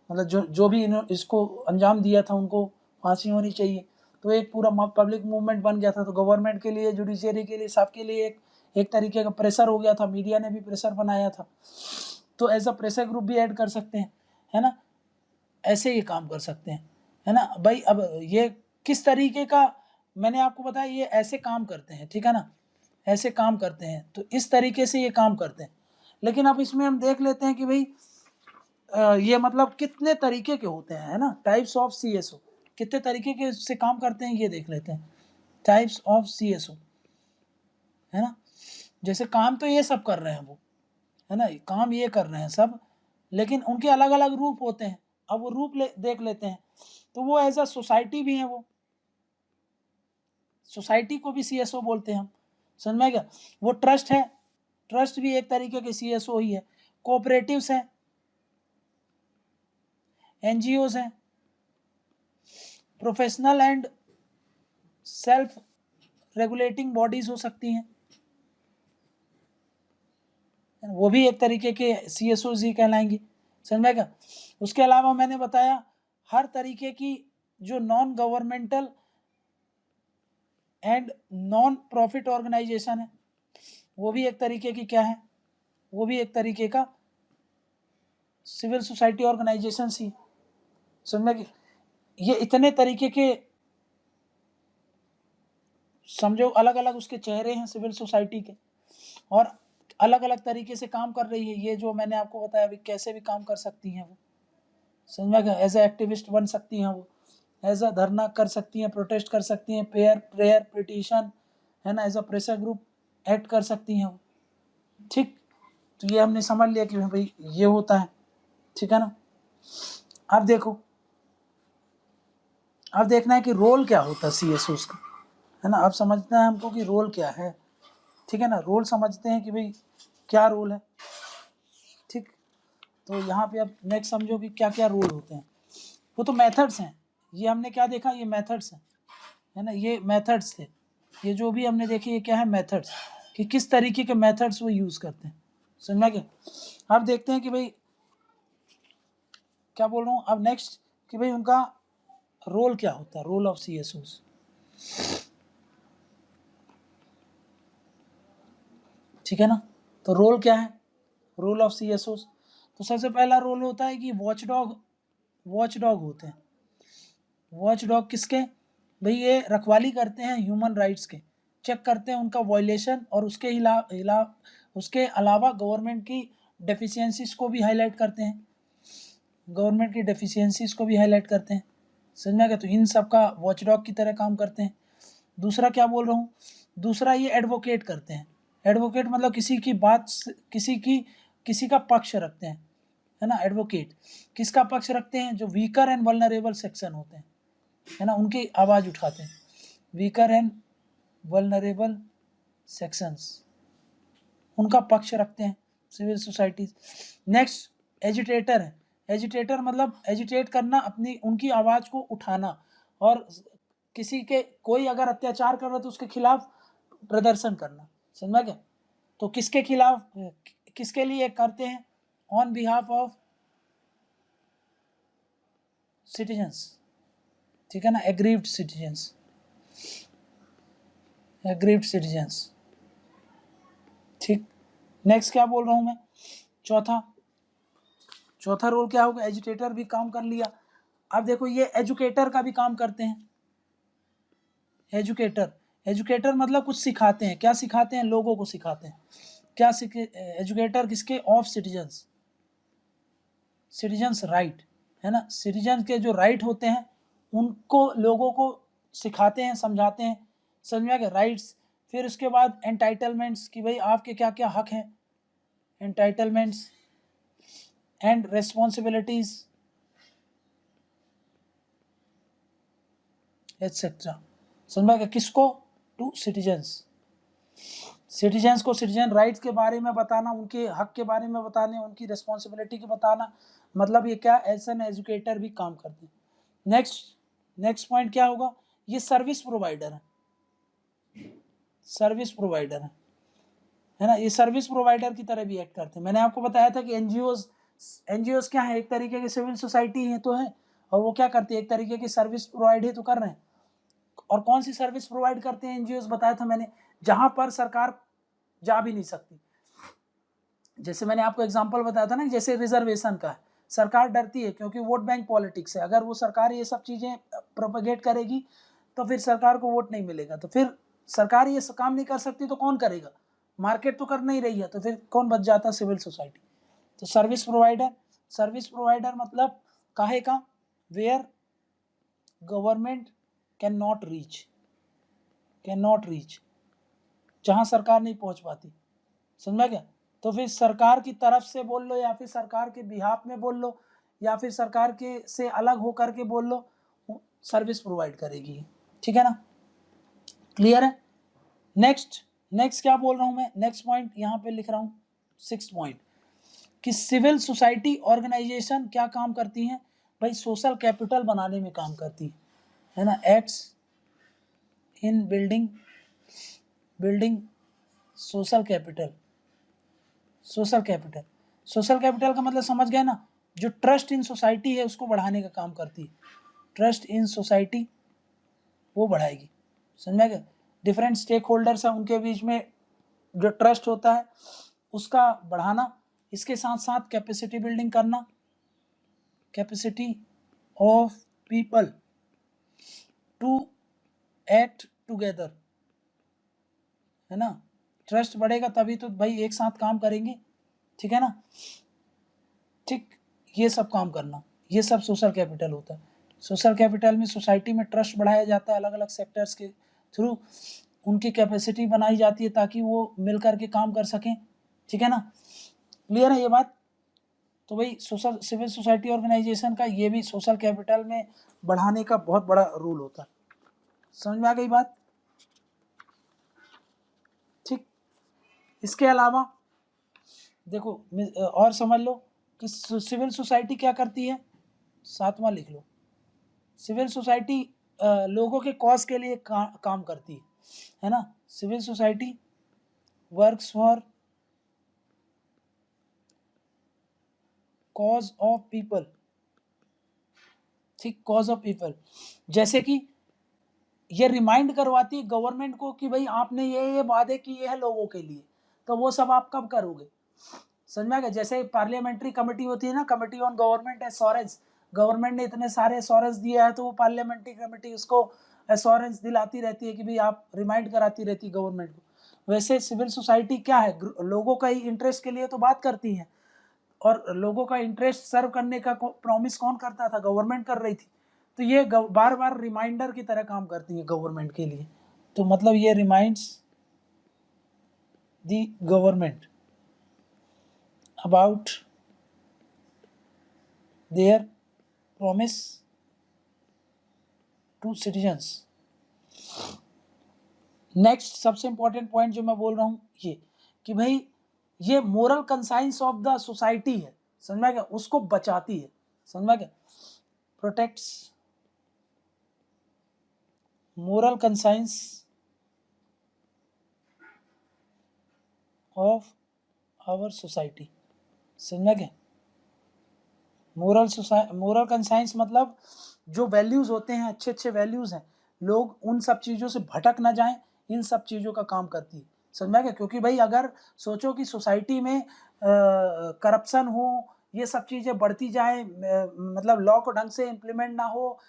मतलब जो भी इसको अंजाम दिया था उनको फांसी होनी चाहिए। तो एक पूरा पब्लिक मूवमेंट बन गया था। तो गवर्नमेंट के लिए, जुडिशियरी के लिए, सबके लिए एक तरीके का प्रेशर हो गया था, मीडिया ने भी प्रेशर बनाया था। तो एज अ प्रेशर ग्रुप भी ऐड कर सकते हैं, है ना, ऐसे ये काम कर सकते हैं, है ना। भाई अब ये किस तरीके का, मैंने आपको बताया ये ऐसे काम करते हैं, ठीक है ना, ऐसे काम करते हैं, तो इस तरीके से ये काम करते हैं। लेकिन अब इसमें हम देख लेते हैं कि भाई ये मतलब कितने तरीके के होते हैं, है ना, टाइप्स ऑफ सीएसओ, कितने तरीके के से काम करते हैं ये देख लेते हैं। टाइप्स ऑफ सीएसओ, है ना, जैसे काम तो ये सब कर रहे हैं वो, है ना, काम ये कर रहे हैं सब, लेकिन उनके अलग अलग रूप होते हैं। अब वो रूप देख लेते हैं। तो वो एज अ सोसाइटी भी है, वो सोसाइटी को भी सीएसओ बोलते हैं हम, समझ में क्या। वो ट्रस्ट है, ट्रस्ट भी एक तरीके के सीएसओ ही है। कोऑपरेटिव्स हैं, एनजीओज हैं, professional and self regulating bodies हो सकती हैं, वो भी एक तरीके के सीएसओ ही कहलाएंगी, समझ में क्या। उसके अलावा मैंने बताया हर तरीके की जो non governmental and non profit organization है वो भी एक तरीके की क्या है, वो भी एक तरीके का सिविल सोसाइटी ऑर्गेनाइजेशन ही, समझ में। ये इतने तरीके के समझो अलग अलग उसके चेहरे हैं सिविल सोसाइटी के, और अलग अलग तरीके से काम कर रही है। ये जो मैंने आपको बताया अभी कैसे भी काम कर सकती हैं वो, समझ में गया। एज ए एक्टिविस्ट बन सकती हैं वो, एज अ धरना कर सकती हैं, प्रोटेस्ट कर सकती हैं, प्रेयर पिटिशन, है ना, as a pressure group act कर सकती हैं वो। ठीक, तो ये हमने समझ लिया कि भाई ये होता है, ठीक है ना। अब देखो, अब देखना है कि रोल क्या होता है CSOs का, है ना। अब समझना है हमको कि रोल क्या है, ठीक है ना। रोल समझते हैं कि भाई क्या रोल है, ठीक। तो यहाँ पे अब नेक्स्ट समझो कि क्या क्या रोल होते हैं। वो तो मेथड्स हैं, ये हमने क्या देखा, ये मेथड्स हैं, है ना, ये मेथड्स थे। ये जो भी हमने देखे ये क्या है, मेथड्स, कि किस तरीके के मेथड्स वो यूज़ करते हैं, समझना क्या। अब देखते हैं कि भाई क्या बोल रहा हूँ। अब नेक्स्ट कि भाई उनका रोल क्या होता है, रोल ऑफ CSOs, ठीक है ना। तो रोल क्या है, रोल ऑफ CSOs। तो सबसे पहला रोल होता है कि वॉचडॉग, वॉचडॉग होते हैं। वॉचडॉग किसके, भाई ये रखवाली करते हैं ह्यूमन राइट्स के, चेक करते हैं उनका वायलेशन, और उसके अलावा गवर्नमेंट की डेफिशिएंसीज को भी हाईलाइट करते हैं, गवर्नमेंट की डेफिशिएंसीज को भी हाईलाइट करते हैं, समझ में आ गया। तो इन सब का वॉचडॉग की तरह काम करते हैं। दूसरा क्या बोल रहा हूँ, दूसरा ये एडवोकेट करते हैं। एडवोकेट मतलब किसी की बात, किसी का पक्ष रखते हैं, है ना। एडवोकेट किसका पक्ष रखते हैं, जो वीकर एंड वल्नरेबल सेक्शन होते हैं, है ना, उनकी आवाज़ उठाते हैं, वीकर एंड वल्नरेबल सेक्शंस, उनका पक्ष रखते हैं सिविल सोसाइटीज। नेक्स्ट एजिटेटर है। एजिटेटर मतलब एजिटेट करना, अपनी उनकी आवाज़ को उठाना, और किसी के कोई अगर अत्याचार कर रहा है तो उसके खिलाफ प्रदर्शन करना, समझा क्या। तो किसके खिलाफ, किसके लिए करते हैं, ऑन बिहाफ ऑफ सिटीजन्स, ठीक है ना, एग्रीव्ड सिटीजन्स, एग्रीव्ड सिटीजन्स, ठीक। नेक्स्ट क्या बोल रहा हूँ मैं, चौथा, चौथा रोल क्या होगा, एजुकेटर भी काम कर लिया। अब देखो ये एजुकेटर का भी काम करते हैं। एजुकेटर, एजुकेटर मतलब कुछ सिखाते हैं, क्या सिखाते हैं, लोगों को सिखाते हैं, क्या एजुकेटर किसके, ऑफ सिटीजन्स, सिटीजन्स राइट, है ना, सिटीजन के जो राइट होते हैं उनको लोगों को सिखाते हैं, समझाते हैं, समझ में आ गया, राइट्स। फिर उसके बाद एंटाइटलमेंट्स, कि भाई आपके क्या क्या हक हैं, एंटाइटलमेंट्स एंड रेस्पॉन्सिबिलिटीज एटसेट्रा, समझ में आ गया, किसको, टू सिटीजन्स, सिटीजन्स को सिटीजन राइट्स के बारे में बताना, उनके हक के बारे में बताने, उनकी रिस्पॉन्सिबिलिटी के बताना, मतलब ये क्या, एज एन एजुकेटर भी काम करते हैं। नेक्स्ट पॉइंट क्या होगा, ये सर्विस प्रोवाइडर है, सर्विस प्रोवाइडर है ना, ये सर्विस प्रोवाइडर की तरह भी एक्ट करते हैं। मैंने आपको बताया था कि एनजीओज क्या है, एक तरीके की सिविल सोसाइटी है तो है, और वो क्या करती है, एक तरीके की सर्विस प्रोवाइड ही तो कर रहे हैं। और कौन सी सर्विस प्रोवाइड करते हैं एनजीओज, बताया था मैंने, जहां पर सरकार जा भी नहीं सकती। जैसे मैंने आपको एग्जांपल बताया था ना, जैसे रिजर्वेशन का है, सरकार डरती है क्योंकि वोट बैंक पॉलिटिक्स है, अगर वो सरकार ये सब चीज़ें प्रोपेगेट करेगी तो फिर सरकार को वोट नहीं मिलेगा, तो फिर सरकार ये काम नहीं कर सकती तो कौन करेगा, मार्केट तो कर नहीं रही है, तो फिर कौन बच जाता, सिविल सोसाइटी। तो सर्विस प्रोवाइडर, सर्विस प्रोवाइडर मतलब काहे का, where government can not reach, can not reach, जहाँ सरकार नहीं पहुँच पाती, समझ में क्या। तो फिर सरकार की तरफ से बोल लो, या फिर सरकार के बिहाफ में बोल लो, या फिर सरकार के से अलग होकर के बोल लो, सर्विस प्रोवाइड करेगी, ठीक है ना, क्लियर है। नेक्स्ट, नेक्स्ट क्या बोल रहा हूँ मैं, नेक्स्ट पॉइंट यहाँ पे लिख रहा हूँ, 6th पॉइंट, कि सिविल सोसाइटी ऑर्गेनाइजेशन क्या काम करती हैं, भाई सोशल कैपिटल बनाने में काम करती है ना, acts in building social capital, social capital, social capital का मतलब समझ गए ना, जो ट्रस्ट इन सोसाइटी है उसको बढ़ाने का काम करती है, ट्रस्ट इन सोसाइटी वो बढ़ाएगी, समझ में गया। डिफरेंट स्टेक होल्डर्स हैं, उनके बीच में जो ट्रस्ट होता है उसका बढ़ाना, इसके साथ साथ कैपेसिटी बिल्डिंग करना, capacity of people to act together, है ना, ट्रस्ट बढ़ेगा तभी तो भाई एक साथ काम करेंगे, ठीक है ना, ठीक, ये सब काम करना, ये सब सोशल कैपिटल होता है। सोशल कैपिटल में सोसाइटी में ट्रस्ट बढ़ाया जाता है, अलग अलग सेक्टर्स के थ्रू उनकी कैपेसिटी बनाई जाती है ताकि वो मिल करके काम कर सकें। ठीक है ना, क्लियर है ये बात? तो भाई सोशल सिविल सोसाइटी ऑर्गेनाइजेशन का ये भी सोशल कैपिटल में बढ़ाने का बहुत बड़ा रोल होता है। समझ में आ गई बात? ठीक, इसके अलावा देखो और समझ लो कि सिविल सोसाइटी क्या करती है, 7वां लिख लो। सिविल सोसाइटी लोगों के कॉज के लिए काम करती है ना। Civil society works for cause of people. ठीक, कॉज ऑफ पीपल, जैसे कि ये रिमाइंड करवाती है गवर्नमेंट को कि भाई आपने ये वादे किए हैं लोगों के लिए, तो वो सब आप कब करोगे। समझ में आ गया? जैसे पार्लियामेंट्री कमेटी होती है ना, committee on government assurance, government ने इतने सारे एश्योरेंस दिया है तो वो पार्लियामेंट्री कमेटी उसको एश्योरेंस दिलाती रहती है कि भाई आप रिमाइंड कराती रहती है गवर्नमेंट को। वैसे सिविल सोसाइटी क्या है, लोगों का ही इंटरेस्ट के लिए तो बात करती है, और लोगों का इंटरेस्ट सर्व करने का प्रॉमिस कौन करता था, गवर्नमेंट कर रही थी। तो ये बार बार रिमाइंडर की तरह काम करती है गवर्नमेंट के लिए। तो मतलब ये reminds the government about their promise to citizens. Next सबसे इंपॉर्टेंट पॉइंट जो मैं बोल रहा हूं ये कि भाई ये moral conscience of the society है, समझ में आ गया, उसको बचाती है। समझ में आ गया? Protects moral conscience of our society. समझ में आ गया? मोरल कंसाइंस मतलब जो वैल्यूज होते हैं, अच्छे अच्छे वैल्यूज हैं, लोग उन सब चीज़ों से भटक ना जाएं, इन सब चीज़ों का काम करती है। समझ में आ गया? क्योंकि भाई अगर सोचो कि सोसाइटी में करप्शन हो, ये सब चीज़ें बढ़ती जाए, मतलब लॉ को ढंग से इम्प्लीमेंट ना हो,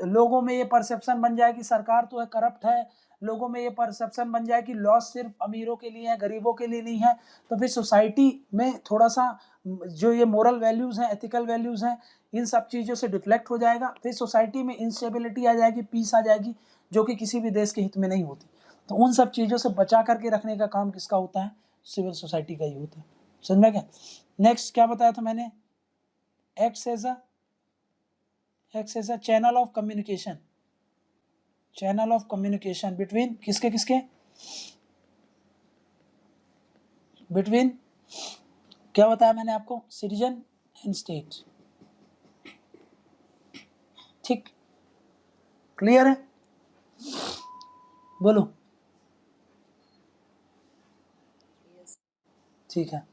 लोगों में ये परसेप्शन बन जाए कि सरकार तो है करप्ट है, लोगों में ये परसेप्शन बन जाए कि लॉ सिर्फ अमीरों के लिए है, गरीबों के लिए नहीं है, तो फिर सोसाइटी में थोड़ा सा जो ये मोरल वैल्यूज़ हैं, एथिकल वैल्यूज़ हैं, इन सब चीज़ों से डिफ्लेक्ट हो जाएगा, फिर सोसाइटी में इंस्टेबिलिटी आ जाएगी, पीस आ जाएगी, जो कि किसी भी देश के हित में नहीं होती। तो उन सब चीज़ों से बचा करके रखने का काम किसका होता है, सिविल सोसाइटी का ही होता है। समझ में क्या? नेक्स्ट क्या बताया था मैंने, acts as a channel of communication, channel of communication between किसके किसके, बिटवीन क्या बताया मैंने आपको, सिटीजन एंड स्टेट। ठीक, क्लियर है? बोलो। ठीक है,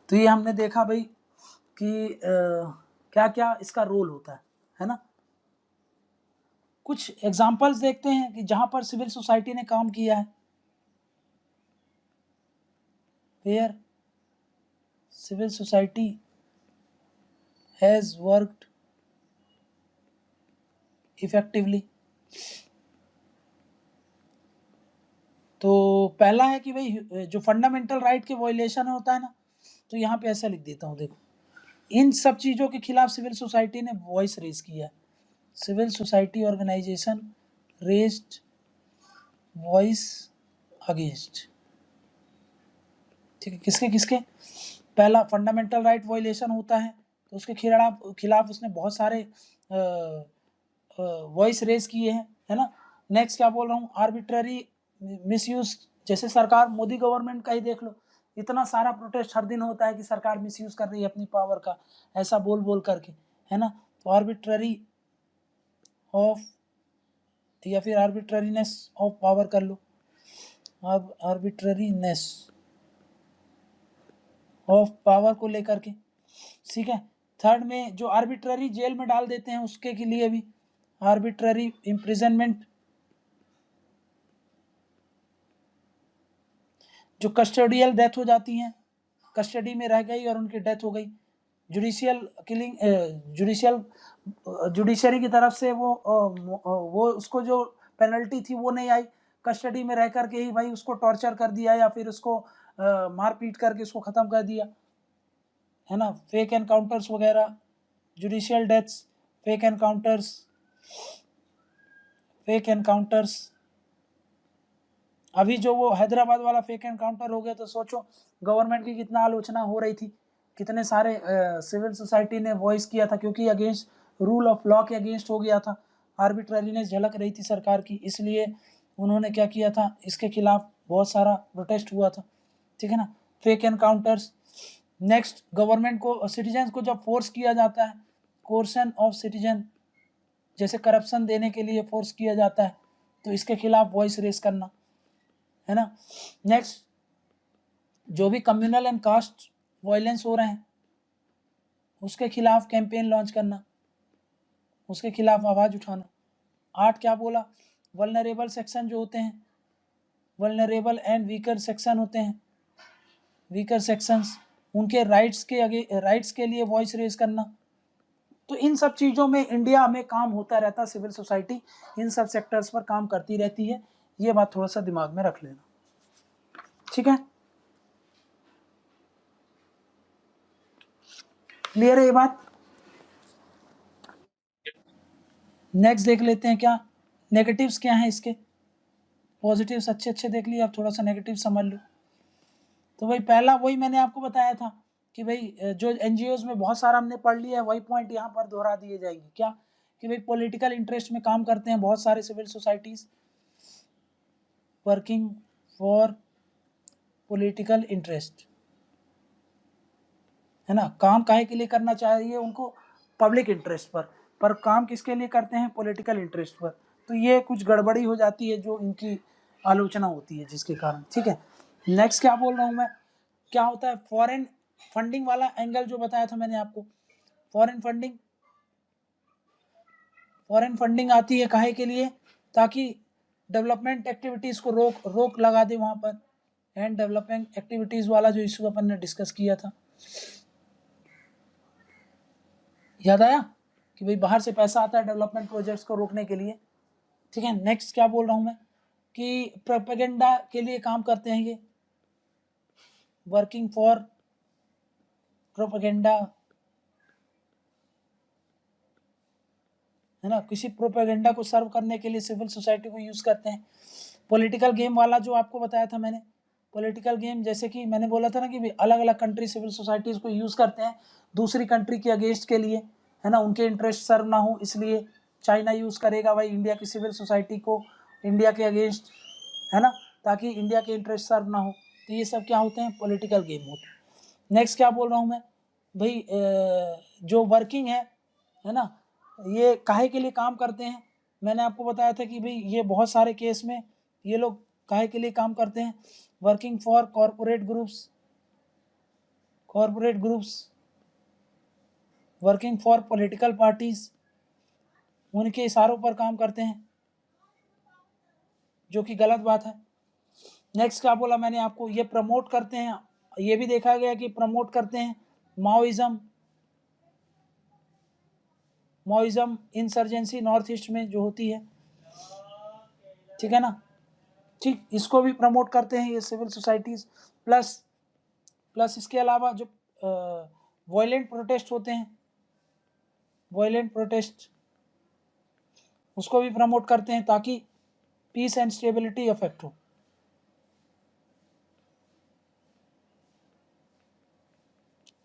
तो ये हमने देखा भाई कि क्या क्या इसका रोल होता है ना। कुछ एग्जांपल्स देखते हैं कि जहां पर सिविल सोसाइटी ने काम किया है, where civil society has worked effectively. तो पहला है कि भाई जो फंडामेंटल राइट के वायलेशन होता है ना, तो यहाँ पे ऐसा लिख देता हूँ, देखो इन सब चीज़ों के खिलाफ सिविल सोसाइटी ने वॉइस रेज किया है। Civil society organization raised voice against. ठीक है, किसके किसके, पहला फंडामेंटल राइट वायलेशन होता है तो उसके खिलाफ उसने बहुत सारे वॉइस रेज किए हैं, है ना। नेक्स्ट क्या बोल रहा हूँ, आर्बिट्ररी मिसयूज, जैसे सरकार, मोदी गवर्नमेंट का ही देख लो, इतना सारा प्रोटेस्ट हर दिन होता है कि सरकार मिसयूज कर रही है अपनी पावर का, ऐसा बोल बोल करके, है ना। तो आर्बिट्ररी ऑफ, या फिर आर्बिट्ररीनेस ऑफ पावर कर लो, आर्बिट्ररीनेस ऑफ पावर को लेकर के। ठीक है, थर्ड में जो आर्बिट्ररी जेल में डाल देते हैं उसके के लिए भी, आर्बिट्ररी इम्प्रिजनमेंट, जो कस्टोडियल डेथ हो जाती हैं, कस्टडी में रह गई और उनकी डेथ हो गई, जुडिशियल किलिंग, जुडिशरी की तरफ से वो उसको जो पेनल्टी थी वो नहीं आई, कस्टडी में रह करके ही भाई उसको टॉर्चर कर दिया या फिर उसको मार पीट करके उसको ख़त्म कर दिया, है ना, फेक एनकाउंटर्स वगैरह, जुडिशियल डेथ्स, फेक एनकाउंटर्स। अभी जो वो हैदराबाद वाला फेक एनकाउंटर हो गया तो सोचो गवर्नमेंट की कितना आलोचना हो रही थी, कितने सारे सिविल सोसाइटी ने वॉइस किया था, क्योंकि अगेंस्ट रूल ऑफ लॉ के अगेंस्ट हो गया था, आर्बिट्ररीनेस झलक रही थी सरकार की, इसलिए उन्होंने क्या किया था, इसके खिलाफ बहुत सारा प्रोटेस्ट हुआ था, ठीक है ना, फेक एनकाउंटर्स। नेक्स्ट, गवर्नमेंट को सिटीजन को जब फोर्स किया जाता है, कोर्सन ऑफ सिटीजन, जैसे करप्शन देने के लिए फोर्स किया जाता है, तो इसके खिलाफ वॉइस रेस करना, है ना। नेक्स्ट, जो भी कम्युनल एंड कास्ट वायलेंस हो रहे हैं उसके खिलाफ कैंपेन लॉन्च करना, उसके खिलाफ आवाज उठाना। 8 क्या बोला, वल्नरेबल सेक्शन जो होते हैं, वल्नरेबल एंड वीकर सेक्शन होते हैं, वीकर सेक्शंस, उनके राइट्स के लिए वॉइस रेज करना। तो इन सब चीज़ों में इंडिया में काम होता रहता है, सिविल सोसाइटी इन सब सेक्टर्स पर काम करती रहती है, ये बात थोड़ा सा दिमाग में रख लेना, ठीक है, क्लियर है ये बात। नेक्स्ट देख लेते हैं क्या नेगेटिव्स क्या हैं इसके, पॉजिटिव्स अच्छे देख लिए, अब थोड़ा सा नेगेटिव समझ लो। तो भाई पहला वही मैंने आपको बताया था कि भाई जो एनजीओज में बहुत सारा हमने पढ़ लिया है, वही पॉइंट यहाँ पर दोहरा दिए जाएंगे, क्या कि भाई पॉलिटिकल इंटरेस्ट में काम करते हैं बहुत सारे civil societies, working for political interest, है ना, काम काहे के लिए करना चाहिए उनको, पब्लिक इंटरेस्ट पर काम किसके लिए करते हैं, पॉलिटिकल इंटरेस्ट पर। तो ये कुछ गड़बड़ी हो जाती है जो इनकी आलोचना होती है जिसके कारण, ठीक है। नेक्स्ट क्या बोल रहा हूँ मैं, क्या होता है फॉरेन फंडिंग वाला एंगल जो बताया था मैंने आपको, फॉरेन फंडिंग आती है काहे के लिए, ताकि डेवलपमेंट एक्टिविटीज को रोक लगा दे वहां पर, एंड डेवलपमेंट एक्टिविटीज वाला जो इशू अपन ने डिस्कस किया था, याद आया कि भाई बाहर से पैसा आता है डेवलपमेंट प्रोजेक्ट्स को रोकने के लिए, ठीक है। नेक्स्ट क्या बोल रहा हूं मैं कि प्रोपेगेंडा के लिए काम करते हैं ये, वर्किंग फॉर प्रोपेगेंडा, है ना, किसी प्रोपेगेंडा को सर्व करने के लिए सिविल सोसाइटी को यूज करते हैं। पॉलिटिकल गेम वाला जो आपको बताया था मैंने, पॉलिटिकल गेम जैसे कि मैंने बोला था ना कि अलग अलग कंट्री सिविल सोसाइटीज को यूज करते हैं दूसरी कंट्री के अगेंस्ट के लिए, है ना, उनके इंटरेस्ट सर्व ना हो इसलिए चाइना यूज करेगा भाई इंडिया की सिविल सोसाइटी को इंडिया के अगेंस्ट, है ना, ताकि इंडिया के इंटरेस्ट सर्व ना हो। तो ये सब क्या होते हैं, पॉलिटिकल गेम होते हैं। नेक्स्ट क्या बोल रहा हूँ मैं भाई, जो वर्किंग है ना, ये काहे के लिए काम करते हैं, मैंने आपको बताया था कि भाई ये बहुत सारे केस में ये लोग काहे के लिए काम करते हैं, working for corporate groups, working for political parties, उनके इशारों पर काम करते हैं, जो कि गलत बात है। नेक्स्ट क्या बोला मैंने आपको, ये प्रमोट करते हैं, ये भी देखा गया कि प्रमोट करते हैं माओइज्म इंसर्जेंसी नॉर्थ ईस्ट में जो होती है, ठीक है ना, ठीक, इसको भी प्रमोट करते हैं ये सिविल सोसाइटीज। प्लस इसके अलावा जो वायलेंट प्रोटेस्ट होते हैं, वायलेंट प्रोटेस्ट उसको भी प्रमोट करते हैं ताकि पीस एंड स्टेबिलिटी इफेक्ट हो।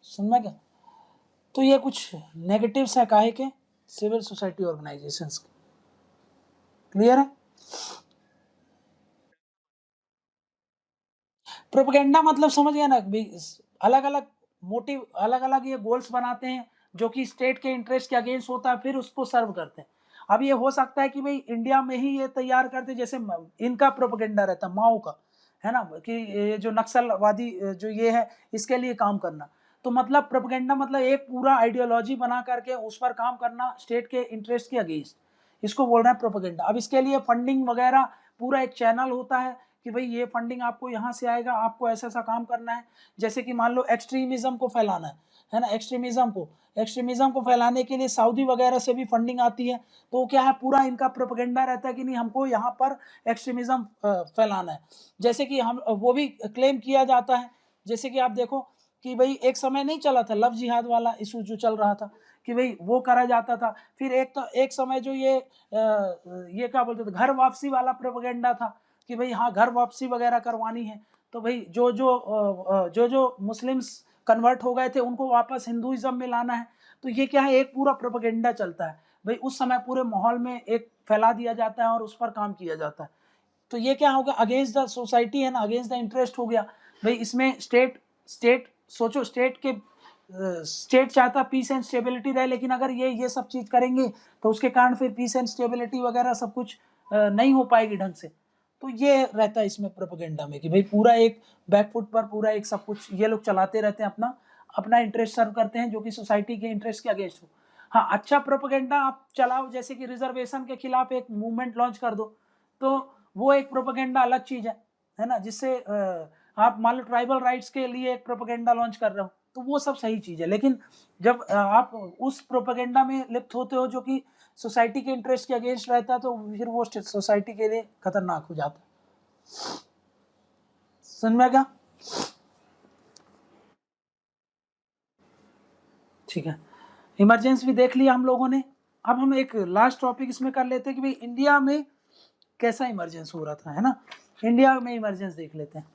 समझ क्या, तो ये कुछ नेगेटिव्स है काहे के, सिविल सोसाइटी ऑर्गेनाइजेशंस के, क्लियर है। प्रोपेगेंडा मतलब समझ गया ना, अलग अलग मोटिव, अलग अलग ये गोल्स बनाते हैं जो कि स्टेट के इंटरेस्ट के अगेंस्ट होता है, फिर उसको सर्व करते हैं। अब ये हो सकता है कि भाई इंडिया में ही ये तैयार करते, जैसे इनका प्रोपेगेंडा रहता माओ का, है ना, कि ये जो नक्सलवादी जो ये है इसके लिए काम करना, तो मतलब प्रोपेगेंडा मतलब एक पूरा आइडियोलॉजी बना करके उस पर काम करना स्टेट के इंटरेस्ट के अगेंस्ट, इसको बोल रहे हैं प्रोपेगेंडा। अब इसके लिए फंडिंग वगैरह पूरा एक चैनल होता है कि भाई ये फंडिंग आपको यहाँ से आएगा, आपको ऐसा ऐसा काम करना है, जैसे कि मान लो एक्सट्रीमिज्म को फैलाना है ना, एक्सट्रीमिज्म को फैलाने के लिए सऊदी वगैरह से भी फंडिंग आती है, तो क्या है पूरा इनका प्रोपेगेंडा रहता है कि नहीं हमको यहाँ पर एक्सट्रीमिज्म फैलाना है। जैसे कि हम वो भी क्लेम किया जाता है, जैसे कि आप देखो कि भाई एक समय नहीं चला था लव जिहाद वाला इशू जो चल रहा था कि भाई वो करा जाता था। फिर एक समय जो ये क्या बोलते थे, घर वापसी वाला प्रोपेगेंडा था कि भाई हाँ घर वापसी वगैरह करवानी है, तो भाई जो मुस्लिम्स कन्वर्ट हो गए थे उनको वापस हिंदुइज्म में लाना है। तो ये क्या है, एक पूरा प्रोपेगेंडा चलता है भाई, उस समय पूरे माहौल में एक फैला दिया जाता है और उस पर काम किया जाता है। तो ये क्या होगा, अगेंस्ट द सोसाइटी है ना, अगेंस्ट द इंटरेस्ट हो गया भाई। इसमें स्टेट सोचो, स्टेट चाहता पीस एंड स्टेबिलिटी रहे, लेकिन अगर ये सब चीज करेंगे तो उसके कारण फिर पीस एंड स्टेबिलिटी वगैरह सब कुछ नहीं हो पाएगी ढंग से। तो ये रहता है इसमें प्रोपेगेंडा में कि भाई पूरा एक बैकफुट पर पूरा एक सब कुछ ये लोग चलाते रहते हैं, अपना अपना इंटरेस्ट सर्व करते हैं जो कि सोसाइटी के इंटरेस्ट के अगेंस्ट हो। हाँ, अच्छा प्रोपेगेंडा आप चलाओ, जैसे कि रिजर्वेशन के खिलाफ एक मूवमेंट लॉन्च कर दो, तो वो एक प्रोपेगेंडा अलग चीज है ना, जिससे आप मान लो ट्राइबल राइट्स के लिए एक प्रोपेगेंडा लॉन्च कर रहे हो, तो वो सब सही चीज है। लेकिन जब आप उस प्रोपेगेंडा में लिप्त होते हो जो कि सोसाइटी के इंटरेस्ट के अगेंस्ट रहता है, तो फिर वो सोसाइटी के लिए खतरनाक हो जाता है। समझ में क्या? ठीक है, इमरजेंसी भी देख लिया हम लोगों ने। अब हम एक लास्ट टॉपिक इसमें कर लेते हैं कि भाई इंडिया में कैसा इमरजेंस हो रहा था, है ना। इंडिया में इमरजेंस देख लेते हैं।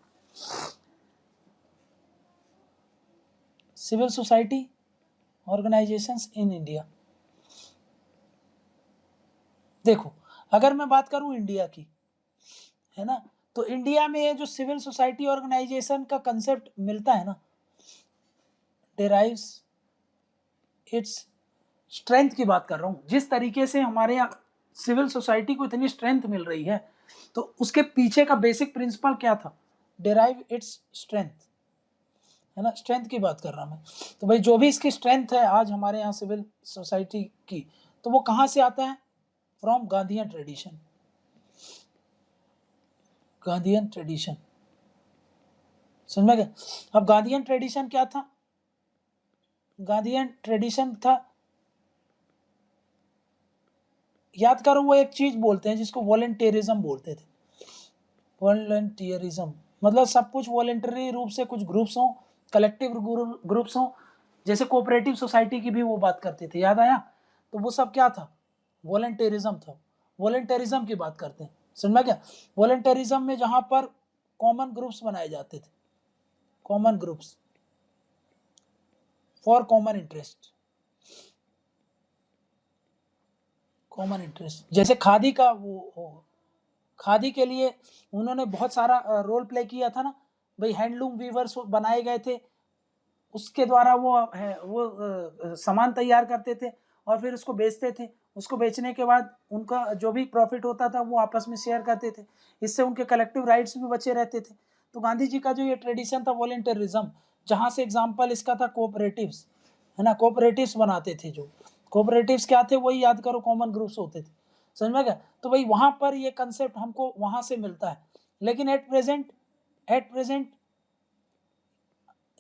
Civil society organizations in India. देखो, अगर मैं बात करूं इंडिया की, है ना, तो इंडिया में ये जो सिविल सोसाइटी ऑर्गेनाइजेशन का कंसेप्ट मिलता है ना, डेराइव्स इट्स स्ट्रेंथ की बात कर रहा हूं। जिस तरीके से हमारे यहाँ सिविल सोसाइटी को इतनी स्ट्रेंथ मिल रही है, तो उसके पीछे का बेसिक प्रिंसिपल क्या था, डेराइव इट्स स्ट्रेंथ, है ना, स्ट्रेंथ की बात कर रहा मैं। तो भाई जो भी इसकी स्ट्रेंथ है आज हमारे यहाँ सिविल सोसाइटी की, तो वो कहाँ से आता है, from Gandhian tradition. Gandhian tradition, समझ में गया। अब गांधीयन ट्रेडिशन क्या था, गांधीयन ट्रेडिशन था, याद करो, वो एक चीज बोलते हैं जिसको वॉलंटियरिज्म बोलते थे। वॉलंटियरिज्म मतलब सब कुछ वॉलंटरी रूप से, कुछ ग्रुप्स हों, कलेक्टिव ग्रुप्स हों, जैसे कोऑपरेटिव सोसाइटी की भी वो बात करते थे, याद आया। तो वो सब क्या था, वॉलंटियरिज्म था। वॉलंटियरिज्म की बात करते हैं, समझ में क्या। वॉलंटियरिज्म में जहां पर कॉमन ग्रुप्स बनाए जाते थे, common groups for common interest, common interest. जैसे खादी का वो खादी के लिए उन्होंने बहुत सारा रोल प्ले किया था ना भाई, हैंडलूम वीवर्स बनाए गए थे, उसके द्वारा वो सामान तैयार करते थे और फिर उसको बेचते थे। उसको बेचने के बाद उनका जो भी प्रॉफिट होता था वो आपस में शेयर करते थे, इससे उनके कलेक्टिव राइट्स भी बचे रहते थे। तो गांधी जी का जो ये ट्रेडिशन था वॉलंटियरिज्म, जहाँ से एग्जाम्पल इसका था कोऑपरेटिव्स, है ना, कोऑपरेटिव्स बनाते थे। जो कोऑपरेटिव्स क्या थे, वही याद करो, कॉमन ग्रुप्स होते थे, समझ में गया। तो भाई वहां पर ये कंसेप्ट हमको वहां से मिलता है। लेकिन एट प्रेजेंट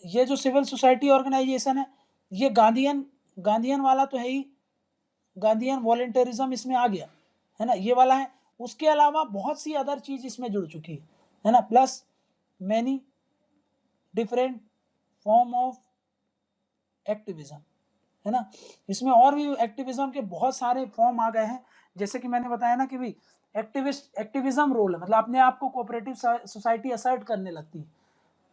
ये जो सिविल सोसाइटी ऑर्गेनाइजेशन है, ये गांधीयन वाला तो है ही, गांधीयन वॉलंटियरिज्म इसमें आ गया, है ना, ये वाला है। उसके अलावा बहुत सी अदर चीज इसमें जुड़ चुकी है ना, plus many different form of activism, है ना। इसमें और भी एक्टिविज्म के बहुत सारे फॉर्म आ गए हैं। जैसे कि मैंने बताया ना कि भाई एक्टिविज्म रोल है, मतलब अपने आप को कोऑपरेटिव सोसाइटी असर्ट करने लगती है।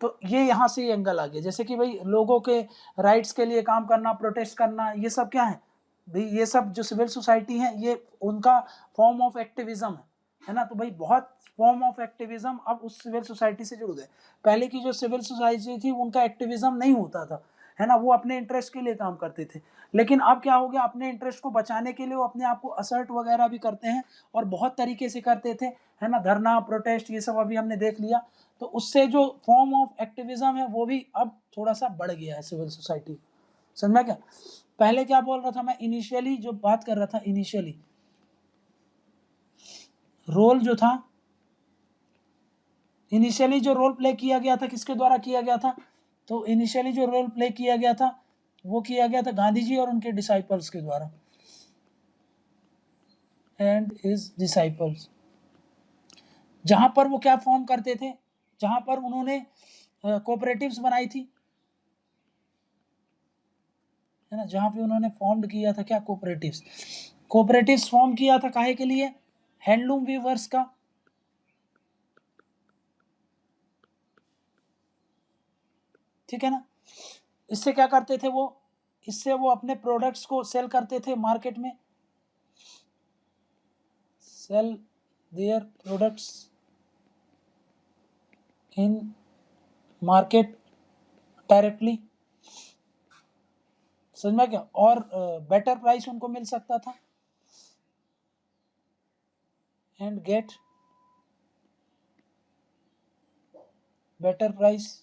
तो ये यहाँ से एंगल आ गया, जैसे कि भाई लोगों के राइट्स के लिए काम करना, प्रोटेस्ट करना, ये सब क्या है भाई, ये सब जो सिविल सोसाइटी है ये उनका फॉर्म ऑफ एक्टिविज्म है ना। तो भाई बहुत फॉर्म ऑफ एक्टिविज्म अब उस सिविल सोसाइटी से जुड़ गए। पहले की जो सिविल सोसाइटी थी उनका एक्टिविज्म नहीं होता था, है ना, वो अपने इंटरेस्ट के लिए काम करते थे। लेकिन अब क्या हो गया, अपने इंटरेस्ट को बचाने के लिए वो अपने आप को असर्ट वगैरह भी करते हैं, और बहुत तरीके से करते थे, है ना, धरना, प्रोटेस्ट, ये सब अभी हमने देख लिया। तो उससे जो फॉर्म ऑफ एक्टिविज्म है वो भी अब थोड़ा सा बढ़ गया है सिविल सोसाइटी, समझा क्या। पहले क्या बोल रहा था मैं, इनिशियली जो बात कर रहा था, इनिशियली रोल जो था, इनिशियली जो रोल प्ले किया गया था किसके द्वारा किया गया था, तो इनिशियली जो रोल प्ले किया गया था वो किया गया था गांधी जी और उनके डिसाइपल्स के द्वारा, एंड हिज डिसाइपल्स। जहां पर वो क्या फॉर्म करते थे, जहां पर उन्होंने कोऑपरेटिव्स बनाई थी, है ना, जहाँ पे उन्होंने फॉर्म्ड किया था क्या, कोऑपरेटिव्स। कोऑपरेटिव्स फॉर्म किया था काहे के लिए, हैंडलूम वीवर्स का, ठीक है ना। इससे क्या करते थे वो, इससे वो अपने प्रोडक्ट्स को सेल करते थे मार्केट में, sell their products in market directly, समझ में क्या, और बेटर प्राइस उनको मिल सकता था, एंड गेट बेटर प्राइस,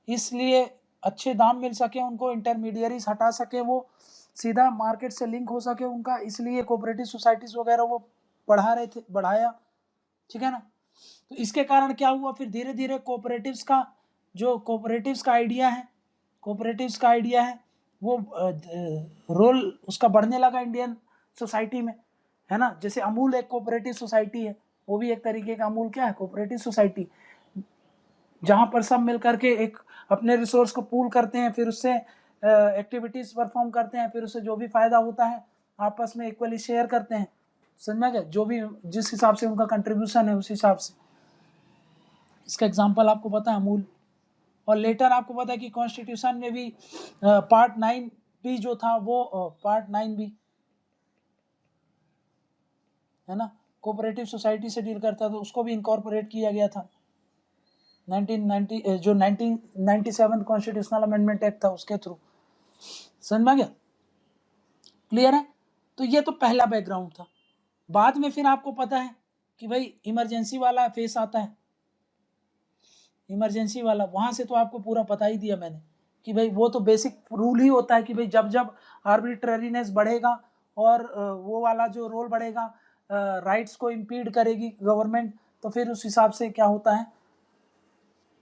इसलिए अच्छे दाम मिल सके उनको, इंटरमीडियरीज हटा सके, वो सीधा मार्केट से लिंक हो सके उनका, इसलिए कोऑपरेटिव सोसाइटीज वगैरह वो बढ़ा रहे थे, बढ़ाया, ठीक है ना। तो इसके कारण क्या हुआ, फिर धीरे धीरे कोऑपरेटिव्स का जो कोऑपरेटिव्स का आइडिया है, कोऑपरेटिव्स का आइडिया है वो रोल उसका बढ़ने लगा इंडियन सोसाइटी में, है ना। जैसे अमूल एक कोऑपरेटिव सोसाइटी है, वो भी एक तरीके का, अमूल क्या है, कोऑपरेटिव सोसाइटी, जहाँ पर सब मिल करके एक अपने रिसोर्स को पूल करते हैं, फिर उससे एक्टिविटीज परफॉर्म करते हैं, फिर उससे जो भी फायदा होता है आपस में इक्वली शेयर करते हैं, समझ में गया, जो भी जिस हिसाब से उनका कंट्रीब्यूशन है उस हिसाब से। इसका एग्जांपल आपको पता है अमूल। और लेटर आपको पता है कि कॉन्स्टिट्यूशन में भी पार्ट 9 भी जो था वो पार्ट 9 भी, है ना, कोऑपरेटिव सोसाइटी से डील करता था, उसको भी इनकॉर्पोरेट किया गया था 1990 जो 1997 कॉन्स्टिट्यूशनल अमेंडमेंट एक्ट था उसके थ्रू, समझ में गया, क्लियर है। तो ये तो पहला बैकग्राउंड था। बाद में फिर आपको पता है कि भाई इमरजेंसी वाला फेस आता है, इमरजेंसी वाला, वहां से तो आपको पूरा पता ही दिया मैंने कि भाई वो तो बेसिक रूल ही होता है कि भाई जब जब आर्बिट्ररीनेस बढ़ेगा और वो वाला जो रोल बढ़ेगा, राइट्स को इम्पीड करेगी गवर्नमेंट, तो फिर उस हिसाब से क्या होता है,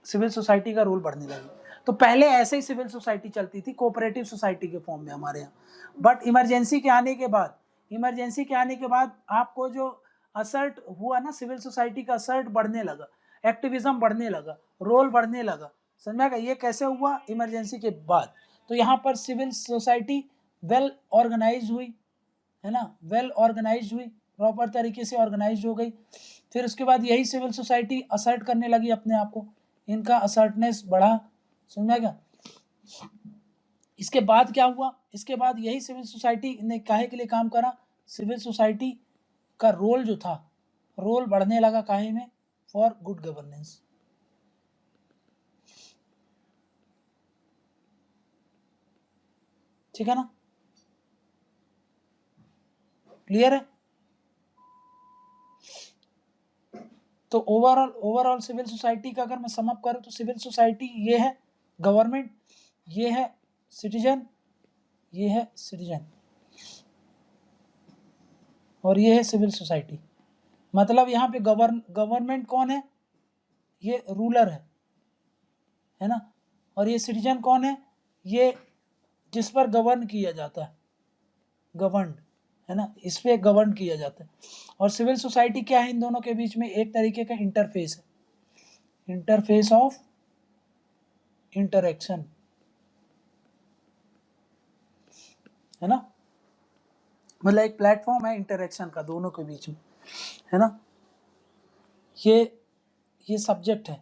सिविल सोसाइटी का रोल बढ़ने लगी। तो पहले ऐसे ही सिविल सोसाइटी चलती थी कोऑपरेटिव सोसाइटी के फॉर्म में हमारे यहाँ, बट इमरजेंसी के आने के बाद, इमरजेंसी के आने के बाद आपको जो असर्ट हुआ ना, सिविल सोसाइटी का असर्ट बढ़ने लगा, एक्टिविज्म बढ़ने लगा, रोल बढ़ने लगा, समझ में, ये कैसे हुआ, इमरजेंसी के बाद। तो यहाँ पर सिविल सोसाइटी वेल ऑर्गेनाइज हुई, है ना, वेल ऑर्गेनाइज हुई, प्रॉपर तरीके से ऑर्गेनाइज हो गई। फिर उसके बाद यही सिविल सोसाइटी असर्ट करने लगी अपने आप को, इनका असर्टनेस बढ़ा, समझ गया। इसके बाद क्या हुआ, इसके बाद यही सिविल सोसाइटी ने काहे के लिए काम करा, सिविल सोसाइटी का रोल जो था, रोल बढ़ने लगा काहे में, फॉर गुड गवर्नेंस, ठीक है ना, क्लियर है। तो ओवरऑल सिविल सोसाइटी का अगर मैं समअप करूं तो सिविल सोसाइटी ये है गवर्नमेंट, ये है सिटीजन, ये है सिटीजन, और ये है सिविल सोसाइटी। मतलब यहाँ पे गवर्नमेंट कौन है, ये रूलर है ना, और ये सिटीजन कौन है, ये जिस पर गवर्न किया जाता है, गवर्न, है ना, इस पे गवर्न किया जाता है। और सिविल सोसाइटी क्या है इन दोनों के बीच में, एक तरीके का इंटरफेस है, इंटरफेस ऑफ इंटरेक्शन, है ना, मतलब एक प्लेटफॉर्म है इंटरेक्शन का दोनों के बीच में, है ना। ये सब्जेक्ट है,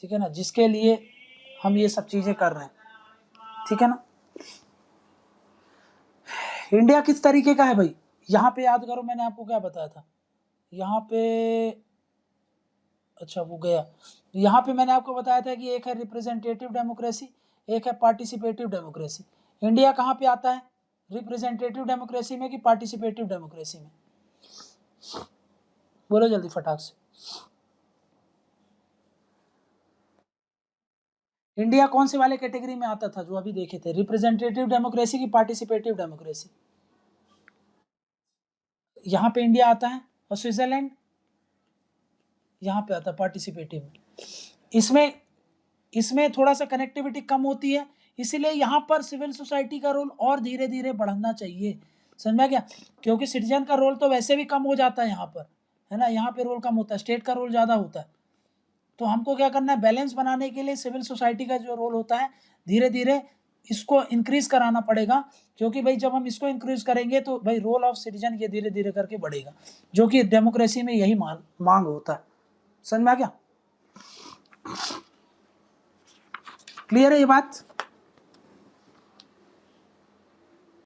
ठीक है ना, जिसके लिए हम ये सब चीजें कर रहे हैं, ठीक है ना। इंडिया किस तरीके का है भाई, यहाँ पे याद करो मैंने आपको क्या बताया था, यहाँ पे, अच्छा वो गया, यहाँ पे मैंने आपको बताया था कि एक है रिप्रेजेंटेटिव डेमोक्रेसी, एक है पार्टिसिपेटिव डेमोक्रेसी। इंडिया कहाँ पे आता है, रिप्रेजेंटेटिव डेमोक्रेसी में कि पार्टिसिपेटिव डेमोक्रेसी में, बोलो जल्दी फटाक से। इंडिया कौन से वाले कैटेगरी में आता था जो अभी देखे थे, रिप्रेजेंटेटिव डेमोक्रेसी की पार्टिसिपेटिव डेमोक्रेसी, यहाँ पे इंडिया आता है, और स्विट्जरलैंड यहाँ पे आता है पार्टिसिपेटिव में। इसमें इसमें थोड़ा सा कनेक्टिविटी कम होती है, इसीलिए यहाँ पर सिविल सोसाइटी का रोल और धीरे धीरे बढ़ना चाहिए, समझा क्या, क्योंकि सिटीजन का रोल तो वैसे भी कम हो जाता है यहाँ पर, है ना, यहाँ पे रोल कम होता है, स्टेट का रोल ज़्यादा होता है, तो हमको क्या करना है, बैलेंस बनाने के लिए सिविल सोसाइटी का जो रोल होता है धीरे धीरे इसको इंक्रीज कराना पड़ेगा, क्योंकि भाई जब हम इसको इंक्रीज करेंगे तो भाई रोल ऑफ सिटीजन ये धीरे धीरे करके बढ़ेगा, जो कि डेमोक्रेसी में यही मांग होता है। समझ में आ गया? क्लियर है ये बात?